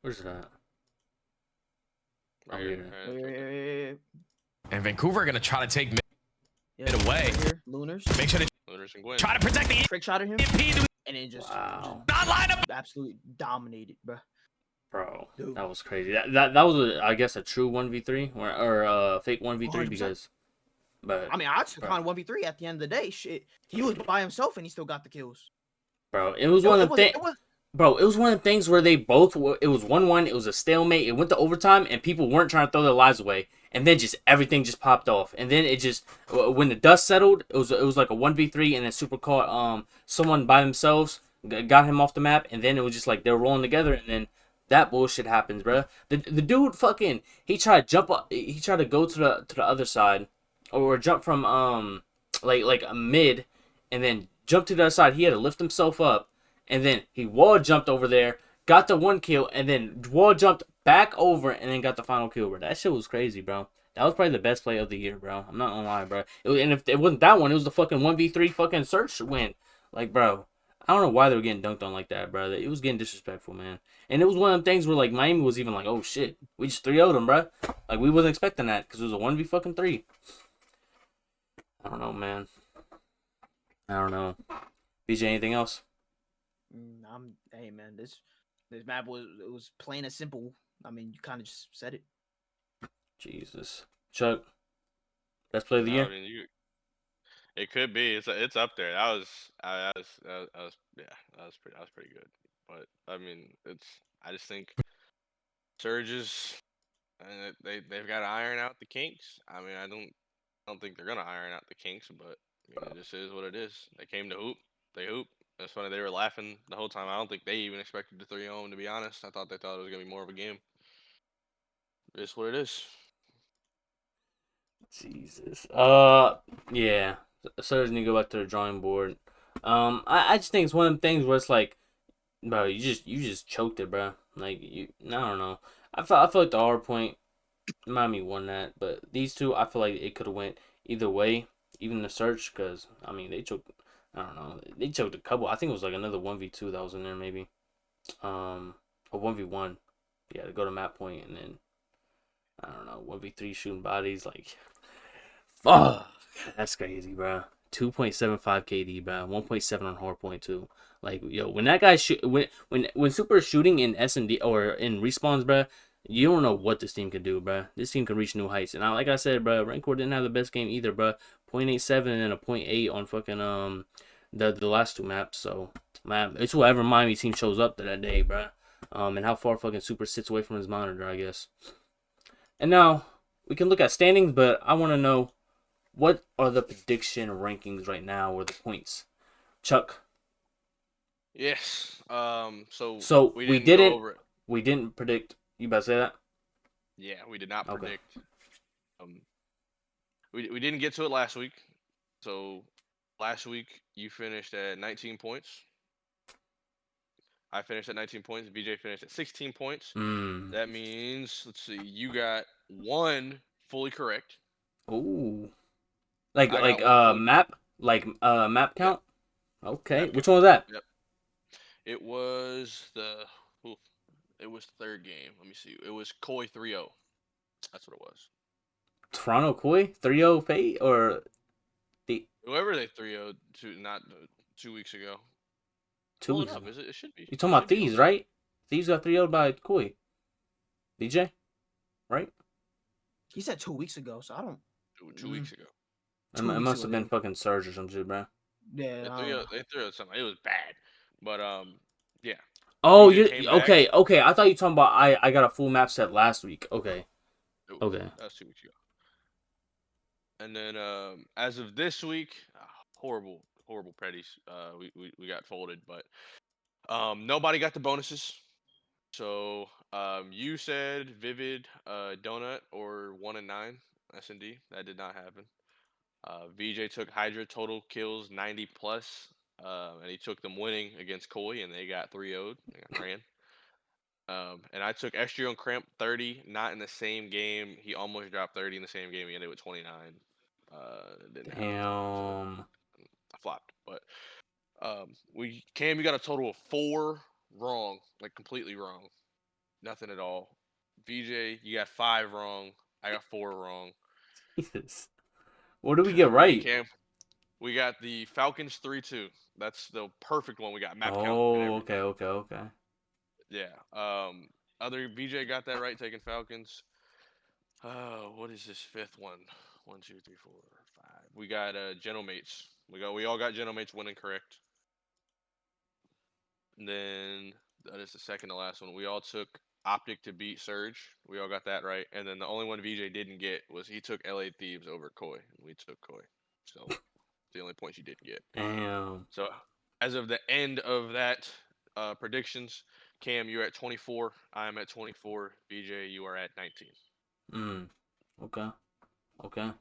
Where's that? Right here. And Vancouver are going to try to take it away. Right here. Lunars. Make sure they Lunars and Gwen. try to protect the Trick shot at him. EMP. And then just not line up. Absolutely dominated, bro. Bro, Dude. that was crazy. That was, I guess, a true 1v3 or fake 1v3 100%. because. But I took on 1v3 at the end of the day. Shit, he was by himself and he still got the kills. Bro, it was one of the things. Bro, it was one of the things where they both. It was 1-1. It was a stalemate. It went to overtime, and people weren't trying to throw their lives away. And then just everything just popped off. And then it just when the dust settled, it was like a 1v3, and then Super caught someone by themselves, got him off the map, and then it was just like they were rolling together, and then that bullshit happens, bro. The dude fucking he tried to jump up. He tried to go to the other side, or jump from like a mid, and then jump to the other side. He had to lift himself up. And then he wall jumped over there, got the 1 kill, and then wall jumped back over and then got the final kill, bro. That shit was crazy, bro. That was probably the best play of the year, bro. I'm not gonna lie, bro. And if it wasn't that one, it was the fucking 1v3 fucking search win. Like, bro, I don't know why they were getting dunked on like that, bro. It was getting disrespectful, man. And it was one of them things where, like, Miami was even like, oh, shit. We just 3-0'd them, bro. Like, we wasn't expecting that because it was a 1v3. I don't know, man. I don't know. BJ, anything else? Hey man, this map was plain and simple. I mean, you kind of just said it. Jesus, Chuck, best play of the year. I mean, it could be. It's up there. That was pretty good. But I mean, I just think Surges, and they've got to iron out the kinks. I mean, I don't think they're gonna iron out the kinks, but I mean, it just is what it is. They came to hoop. They hoop. That's funny. They were laughing the whole time. I don't think they even expected the 3-0. To be honest, I thought it was gonna be more of a game. It's what it is. Jesus. Yeah. Surge need to go back to the drawing board. I just think it's one of them things where it's like, bro, you just choked it, bro. Like I don't know. I feel like the hard point, Miami won that, but these two, I feel like it could have went either way, even the search, because I mean they choked. I don't know. They choked a couple. I think it was like another 1v2 that was in there, maybe. A 1v1. Yeah, to go to map point, and then I don't know, 1v3 shooting bodies. Like, fuck, that's crazy, bro. 2.75 KD, bro. 1.7 on hardpoint too. Like, yo, when that guy when Super is shooting in S&D or in respawns, bro, you don't know what this team can do, bro. This team can reach new heights. And like I said, bro, Rancor didn't have the best game either, bro. 0.87 and a 0.8 on fucking the last two maps. So, man, it's whatever Miami team shows up to that day, bro. And how far fucking Super sits away from his monitor, I guess. And now we can look at standings, but I want to know what are the prediction rankings right now or the points. Chuck. Yes. So we didn't go over it. We didn't predict. You about to say that? Yeah, we did not Okay. predict. We didn't get to it last week. So last week you finished at 19 points. I finished at 19 points. VJ finished at 16 points. That means, let's see, you got one fully correct. Ooh. Like map map count? Yep. Okay. Map Which count. one was that? Yep. It was it was third game. Let me see. It was Koi 3-0. That's what it was. Toronto Koi 3-0 Fate or the whoever they 3-0 to not 2 weeks ago. 2 weeks ago. It should be. You talking about Thieves, right? Thieves got 3-0 by Koi. DJ? Right? He said 2 weeks ago, so I don't. 2 weeks ago. It must have been fucking Surge or some shit, bro. Yeah. They threw something. It was bad. But yeah. Oh, okay. I thought you were talking about I got a full map set last week. Okay. Okay. That's 2 weeks ago. And then as of this week, horrible petties. We got folded, but nobody got the bonuses. So you said Vivid, Donut, or 1 and 9 S&D. That did not happen. VJ took Hydra total kills 90 plus, and he took them winning against Koi, and they got 3-0'd. They got ran. And I took Estrio and Cramp 30, not in the same game. He almost dropped 30 in the same game. He ended with 29. Didn't happen. So I flopped. But you got a total of 4 wrong, like completely wrong. Nothing at all. VJ, you got 5 wrong. I got 4 wrong. Jesus. What did we get right? Cam, we got the Falcons 3-2. That's the perfect one we got. Map count. Oh, okay. Yeah. Other VJ got that right, taking Falcons. What is this 5th one? 1, 2, 3, 4, 5. We got Gentlemates. We all got Gentlemates winning correct. And then that is the second to last one. We all took Optic to beat Surge. We all got that right. And then the only one VJ didn't get was he took LA Thieves over Koi. And we took Koi. So the only points you didn't get. Damn. So as of the end of that predictions, Cam, you're at 24. I'm at 24. VJ, you are at 19. Okay. Okay.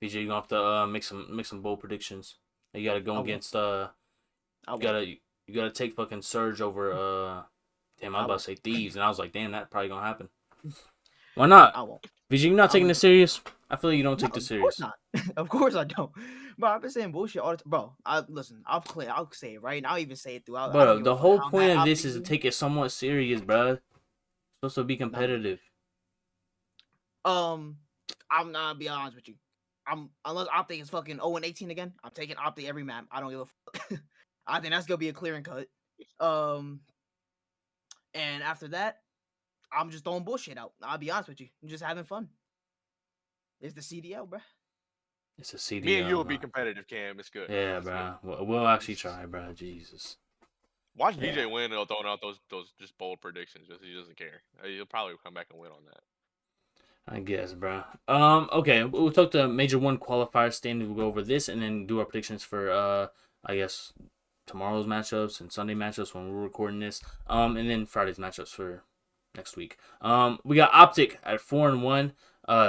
VJ, you gonna have to make some bold predictions. You gotta go against you gotta take fucking Surge over damn, I was about to say Thieves, and I was like, damn, that probably gonna happen. Why not? I won't. VJ, you not taking this serious? I feel like you don't take this serious. Of course not. Of course I don't. Bro, I've been saying bullshit all the time. Bro, listen, I'll say it right now. I'll even say it throughout. I don't Bro, give a the fuck whole how point bad of this Optic is to is. take it somewhat serious, bro. It's supposed to be competitive. I'm not be honest with you. Unless Optic is fucking 0-18 again, I'm taking Optic every map. I don't give a fuck. I think that's gonna be a clear and cut. And after that, I'm just throwing bullshit out. I'll be honest with you. I'm just having fun. It's the CDL, bro. It's a CDL. Me and you will be competitive, Cam. It's good. Yeah, bro. We'll actually try, bro. Jesus. Watch VJ win and throwing out those just bold predictions. Just he doesn't care. He'll probably come back and win on that. I guess, bro. Okay. We'll talk to Major 1 qualifier standing. We'll go over this and then do our predictions for I guess tomorrow's matchups and Sunday matchups when we're recording this. And then Friday's matchups for next week. We got Optic at 4-1.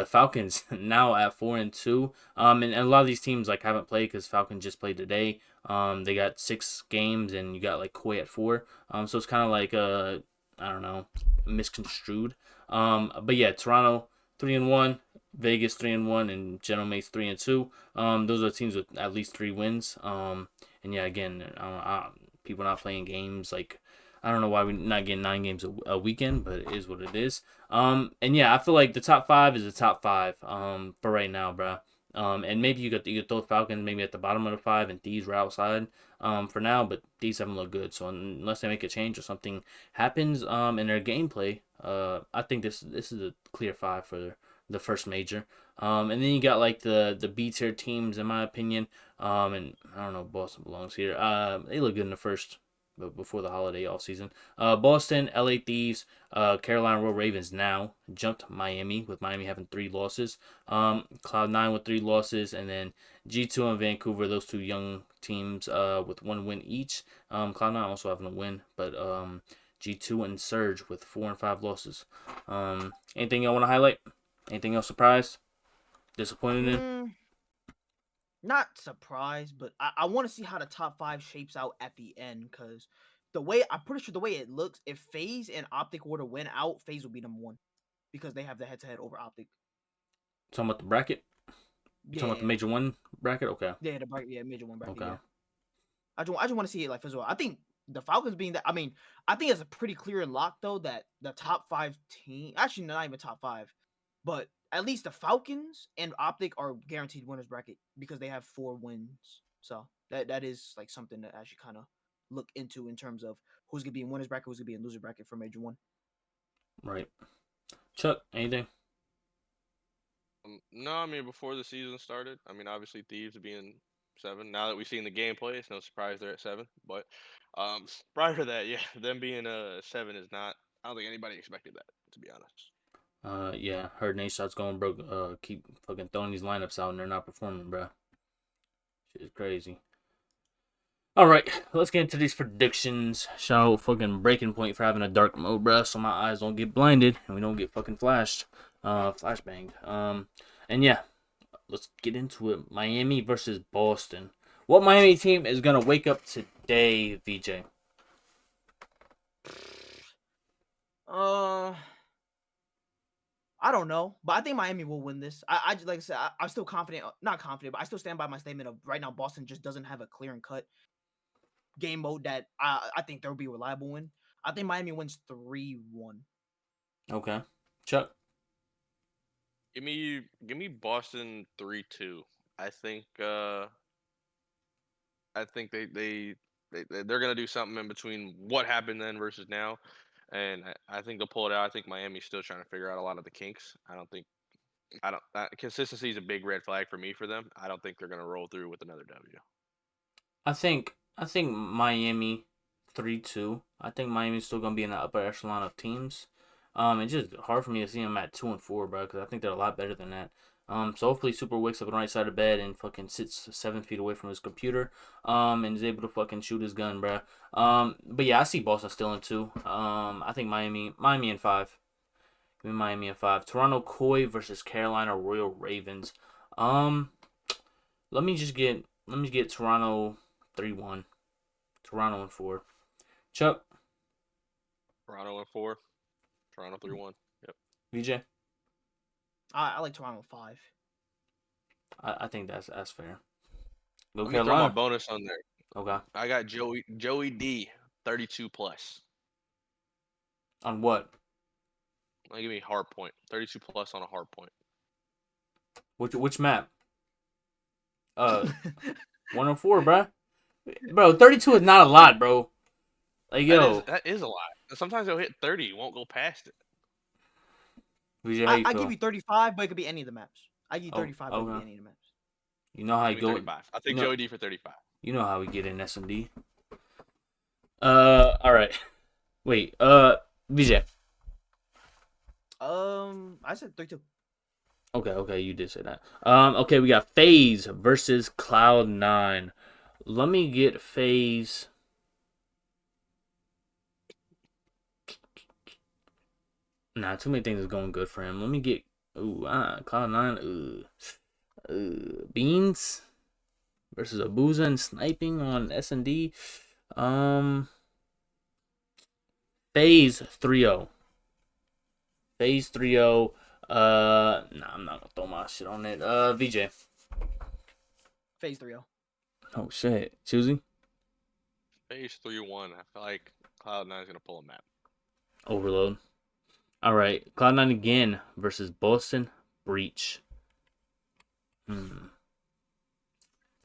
Falcons now at 4-2. And a lot of these teams like haven't played because Falcons just played today. They got 6 games and you got like Koi at 4. So it's kind of like I don't know, misconstrued. But yeah, Toronto 3-1, Vegas 3-1, and General Mates 3-2. Those are teams with at least 3 wins. And yeah, again, people not playing games like. I don't know why we're not getting 9 games a weekend, but it is what it is. And yeah, I feel like the top 5 is the top 5 for right now, bro. And maybe you could throw Falcons maybe at the bottom of the 5 and Thieves are outside for now, but Thieves haven't looked good. So unless they make a change or something happens in their gameplay, I think this is a clear 5 for the first major. And then you got like the B tier teams in my opinion. And I don't know if Boston belongs here. They look good in the first. But before the holiday offseason. Boston, LA Thieves, Carolina Royal Ravens now jumped Miami, with Miami having 3 losses. Cloud9 with 3 losses, and then G2 and Vancouver, those 2 young teams with 1 win each. Cloud9 also having a win, but G2 and Surge with 4 and 5 losses. Anything y'all want to highlight? Anything else surprised? Disappointed in? Not surprised, but I want to see how the top 5 shapes out at the end, because I'm pretty sure the way it looks, if FaZe and Optic were to win out, FaZe would be number 1 because they have the head-to-head over Optic. Talking about the bracket? Talking about the major 1 bracket? Okay. Yeah, major 1 bracket. Okay. Yeah. I just want to see it like as well. I think the Falcons being that, I think it's a pretty clear lock though that the top 5 team, actually not even top 5, but at least the Falcons and Optic are guaranteed winners bracket because they have 4 wins. So that is like something to actually kind of look into in terms of who's gonna be in winners bracket, who's gonna be in loser bracket for major 1. Right. Chuck, anything? No, before the season started, obviously Thieves being 7. Now that we've seen the gameplay, it's no surprise they're at 7. But prior to that, yeah, them being 7 is not. I don't think anybody expected that, to be honest. Yeah, heard Nate Shots going broke. Keep fucking throwing these lineups out and they're not performing, bro. Shit is crazy. All right, let's get into these predictions. Shout out fucking Breaking Point for having a dark mode, bro, so my eyes don't get blinded and we don't get fucking flashbanged. And yeah, let's get into it. Miami versus Boston. What Miami team is gonna wake up today, VJ? I don't know, but I think Miami will win this. I just like I said, I'm still confident, not confident, but I still stand by my statement of right now Boston just doesn't have a clear and cut game mode that I think there will be a reliable win. I think Miami wins 3-1. Okay, Chuck. Give me Boston 3-2. I think they're gonna do something in between what happened then versus now. And I think they'll pull it out. I think Miami's still trying to figure out a lot of the kinks. Consistency is a big red flag for me for them. I don't think they're gonna roll through with another W. I think Miami 3-2. I think Miami's still gonna be in the upper echelon of teams. It's just hard for me to see them at 2-4, bro, because I think they're a lot better than that. So hopefully Super wakes up on the right side of bed and fucking sits 7 feet away from his computer, and is able to fucking shoot his gun, bro. But yeah, I see Boston still in 2. I think Miami in 5. Give me Miami in 5. Toronto Koi versus Carolina Royal Ravens. Let me just get Toronto 3-1. Toronto in 4. Chuck, Toronto in 4. Toronto 3-1. Yep. VJ. I like Toronto 5. I think that's fair. Go Let me throw my Carolina. bonus on there. Okay. I got Joey D 32 plus. On what? Give me hard point. 32 plus on a hard point. Which map? 104, bro. Bro, 32 is not a lot, bro. Like, yo. That is a lot. Sometimes they'll hit 30, won't go past it. VJ, how you I feel? give you 35, but it could be any of the maps. I give you Oh, 35, but it could okay. be any of the maps. You know how you Give me go. 35. I'll take you know- Joey D for 35. You know how we get in S&D. All right. Wait. VJ. I said 3-2. Okay, you did say that. Okay, we got FaZe versus Cloud9. Let me get FaZe. Nah, too many things is going good for him. Let me get Cloud9. Beans versus Abuza and sniping on S&D. FaZe 3-0. FaZe 3-0. Nah, I'm not gonna throw my shit on it. VJ. FaZe 3-0. Oh shit. Choosy? FaZe 3-1. I feel like Cloud9 is gonna pull a map. Overload. Alright. Cloud9 again versus Boston Breach.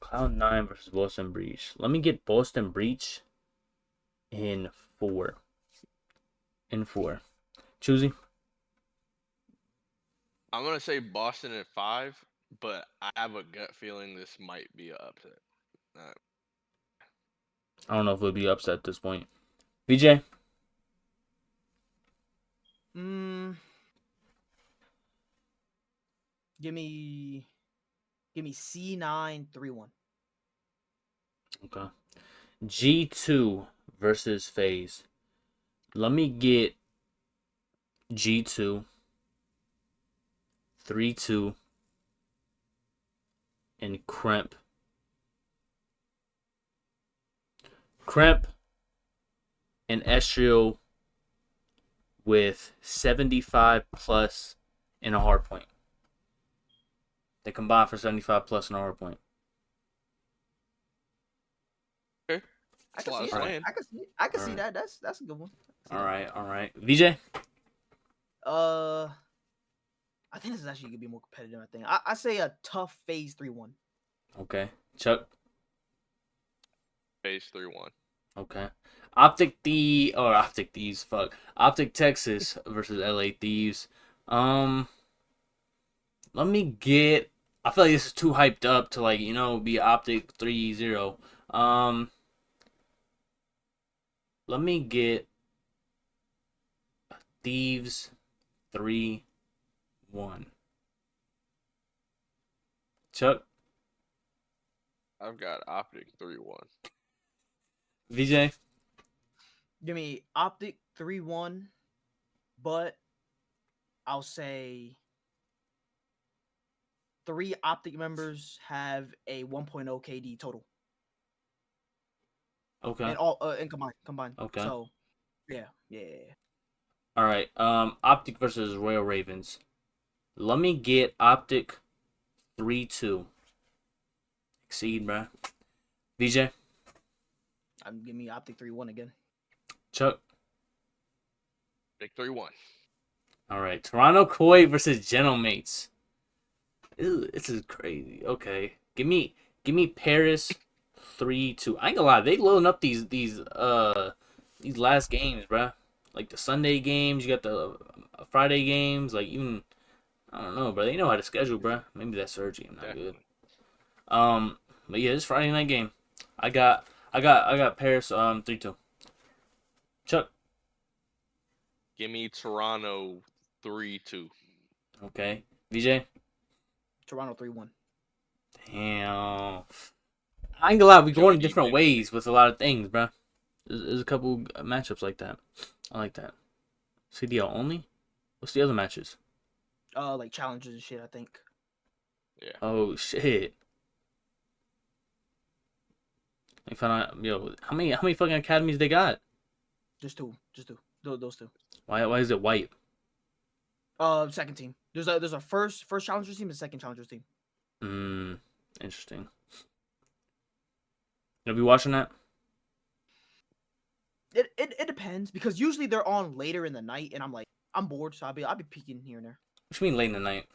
Cloud9 versus Boston Breach. Let me get Boston Breach in 4. Choosy? I'm gonna say Boston at 5, but I have a gut feeling this might be an upset. I don't know if it'll be upset at this point. VJ? Give me C9 3-1. Okay. G2 versus FaZe. Let me get G2 3-2 and Crimp. Crimp and Estriel with 75 plus and a hard point. They combine for 75 plus and a hard point. Okay. I That's a can lot see of it. slaying. I can see Alright. that. That's a good one. All right. VJ? I think this is actually gonna be more competitive. I say a tough FaZe 3-1. Okay. Chuck? FaZe 3-1. Okay. Optic Texas versus LA Thieves. Let me get. I feel like this is too hyped up to be Optic 3-0. Let me get Thieves 3-1. Chuck? I've got Optic 3-1. VJ? Give me Optic 3-1, but I'll say 3 Optic members have a 1.0 KD total. Okay. And all and combined. Okay. So yeah. All right. Optic versus Royal Ravens. Let me get Optic 3-2. Exceed, bruh. VJ? I'm giving me Optic 3-1 again. Chuck? Optic 3-1. All right. Toronto Koi versus Gentlemates. Ew, this is crazy. Okay. Give me Paris 3-2. I ain't gonna lie, they loading up these last games, bruh. Like the Sunday games, you got the Friday games, like even I don't know, bro. They know how to schedule, bruh. Maybe that's surgery. I'm not Definitely. good. But yeah, this Friday night game. I got Paris 3-2. Chuck. Give me Toronto 3-2. Okay. VJ. Toronto 3-1. Damn. I ain't gonna lie, we Joey going D different pick. ways with a lot of things, bro. There's a couple matchups like that. I like that. CDL only? What's the other matches? Like challenges and shit, I think. Yeah. Oh shit. Let me find out, yo, how many fucking academies they got? Just two. Those two. Why is it white? Second team. There's a first challengers team and second challengers team. Interesting. You'll be watching that? It depends because usually they're on later in the night and I'm bored, so I'll be peeking here and there. What you mean late in the night?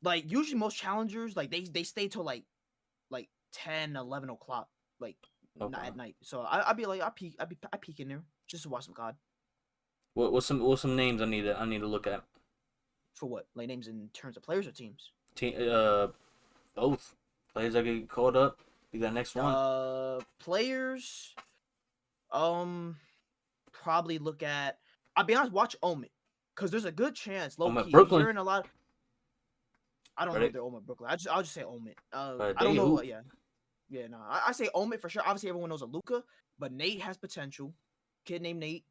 Like usually most challengers like they stay till like 10, 11 o'clock like Okay. at night. So I'll be like I peek in there just to watch some COD. What's some names I need to look at? For what? Like names in terms of players or teams? Both players that get called up. Be that next one. Players. Probably look at. I'll be honest. Watch Omen, because there's a good chance. Low Omen key, Brooklyn. hearing a lot. I don't know Right. if they're Omen Brooklyn. I'll just say Omen. But I don't they know. hoop. Yeah. No. I say Omen for sure. Obviously, everyone knows a Luca, but Nate has potential. Kid named Nate,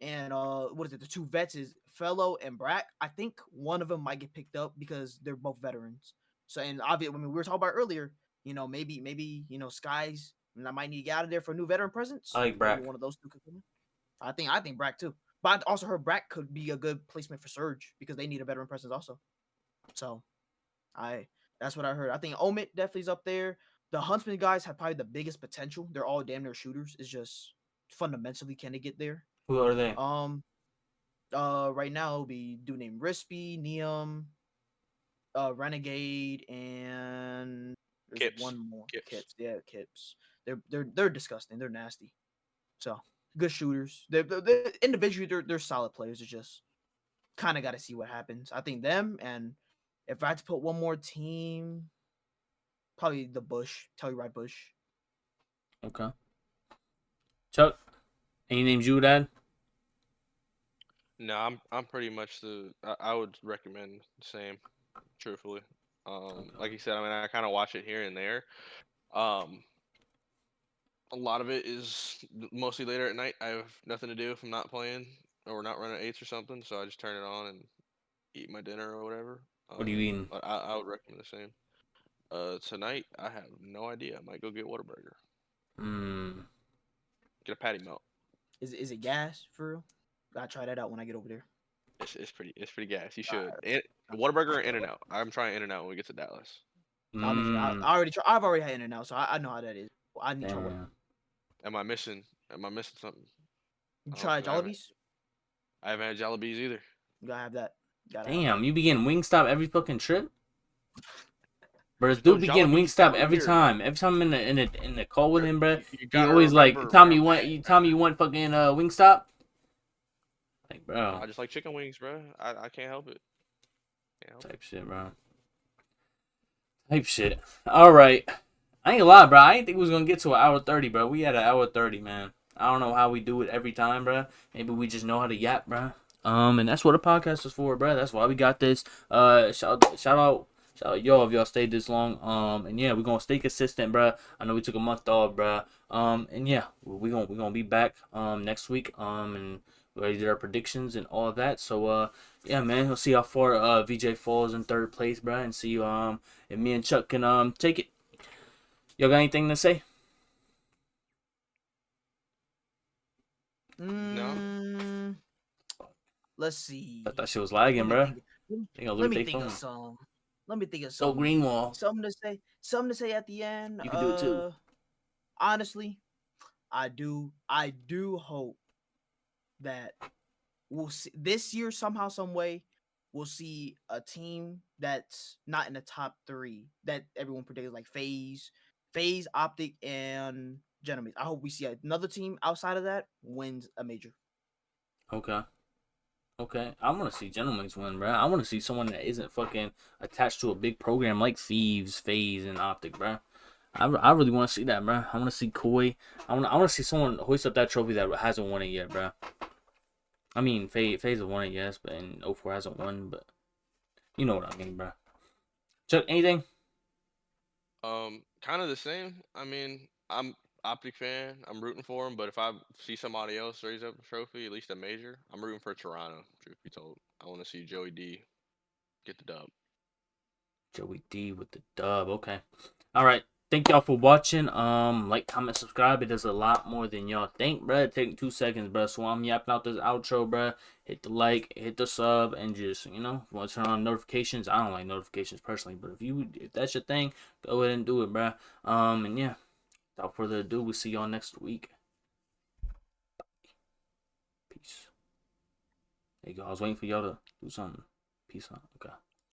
and what is it? The two vets is Fellow and Brack. I think one of them might get picked up because they're both veterans. So and obviously, I mean, we were talking about earlier. Maybe Skies. I might need to get out of there for a new veteran presence. I like Brack. Maybe one of those two could come in. I think Brack too. But I also heard Brack could be a good placement for Surge because they need a veteran presence also. So that's what I heard. I think Omit definitely is up there. The Huntsman guys have probably the biggest potential. They're all damn near shooters. It's just fundamentally can they get there? Who are they? Right now it'll be dude named Rispy, Neum, Renegade, and there's Kips. one more. Kips. Yeah, Kips. They're disgusting. They're nasty. So good shooters. They're individually they're solid players. It's just kind of got to see what happens. I think them, and if I had to put one more team, probably the Bush, Telluride Bush. Okay. Chuck, any names you would add? No, I'm pretty much I would recommend the same, truthfully. Like you said, I mean, I kind of watch it here and there. A lot of it is mostly later at night. I have nothing to do if I'm not playing or not running eights or something, so I just turn it on and eat my dinner or whatever. What are you eating? But I would recommend the same. Tonight I have no idea. I might go get Whataburger. Get a patty melt. Is it gas for real? Gotta try that out when I get over there. It's pretty gas. You should. Whataburger or In-N-Out. I'm trying In-N-Out when we get to Dallas. I mean, I've already had In-N-Out, so I know how that is. I need to try one. Am I missing something? You try Jollibees? I haven't had Jollibees either. You gotta have that. Damn, you be getting Wingstop every fucking trip? Bro, this dude be getting Wingstop every time. Every time I'm in the call with him, bro, he always like, Tommy, you want fucking Wingstop? Like, bro. I just like chicken wings, bro. I can't help it. Type shit, bro. Type shit. All right. I ain't gonna lie, bro. I didn't think we was gonna get to an hour 30, bro. We had an hour 30, man. I don't know how we do it every time, bro. Maybe we just know how to yap, bro. And that's what a podcast is for, bro. That's why we got this. Shout out y'all if y'all stayed this long. And yeah, we're gonna stay consistent, bro. I know we took a month off, bro. And yeah, we're gonna be back next week. And we already did our predictions and all of that. So yeah, man, we'll see how far VJ falls in third place, bro, and see if me and Chuck can take it. Y'all got anything to say? No. Let's see. I thought she was lagging, bro. Let me think of some. So Greenwall. Something to say at the end. You can do it too. Honestly, I do hope that we'll see this year somehow, some way, we'll see a team that's not in the top 3 that everyone predicted, like FaZe, Optic, and Gentlemen. I hope we see another team outside of that wins a major. Okay. I want to see Gentlemen's win, bro. I want to see someone that isn't fucking attached to a big program like FaZe, and Optic, bro. I really want to see that, bro. I want to see Koi. I want to see someone hoist up that trophy that hasn't won it yet, bro. I mean, FaZe has won it, yes, but and 04 hasn't won, but you know what I mean, bro. Chuck, anything? Kind of the same. I mean, I'm Optic fan. I'm rooting for him, but if I see somebody else raise up a trophy, at least a major, I'm rooting for Toronto. Truth be told, I want to see Joey D get the dub. Joey D with the dub. Okay. All right. Thank y'all for watching. Like, comment, subscribe. It does a lot more than y'all think, bruh. Take 2 seconds, bruh. So I'm yapping out this outro, bruh. Hit the like, hit the sub, and just, you know, want to turn on notifications. I don't like notifications personally, but if that's your thing, go ahead and do it, bruh. And yeah, without further ado, we'll see y'all next week. Peace. There you go. I was waiting for y'all to do something. Peace out. Okay.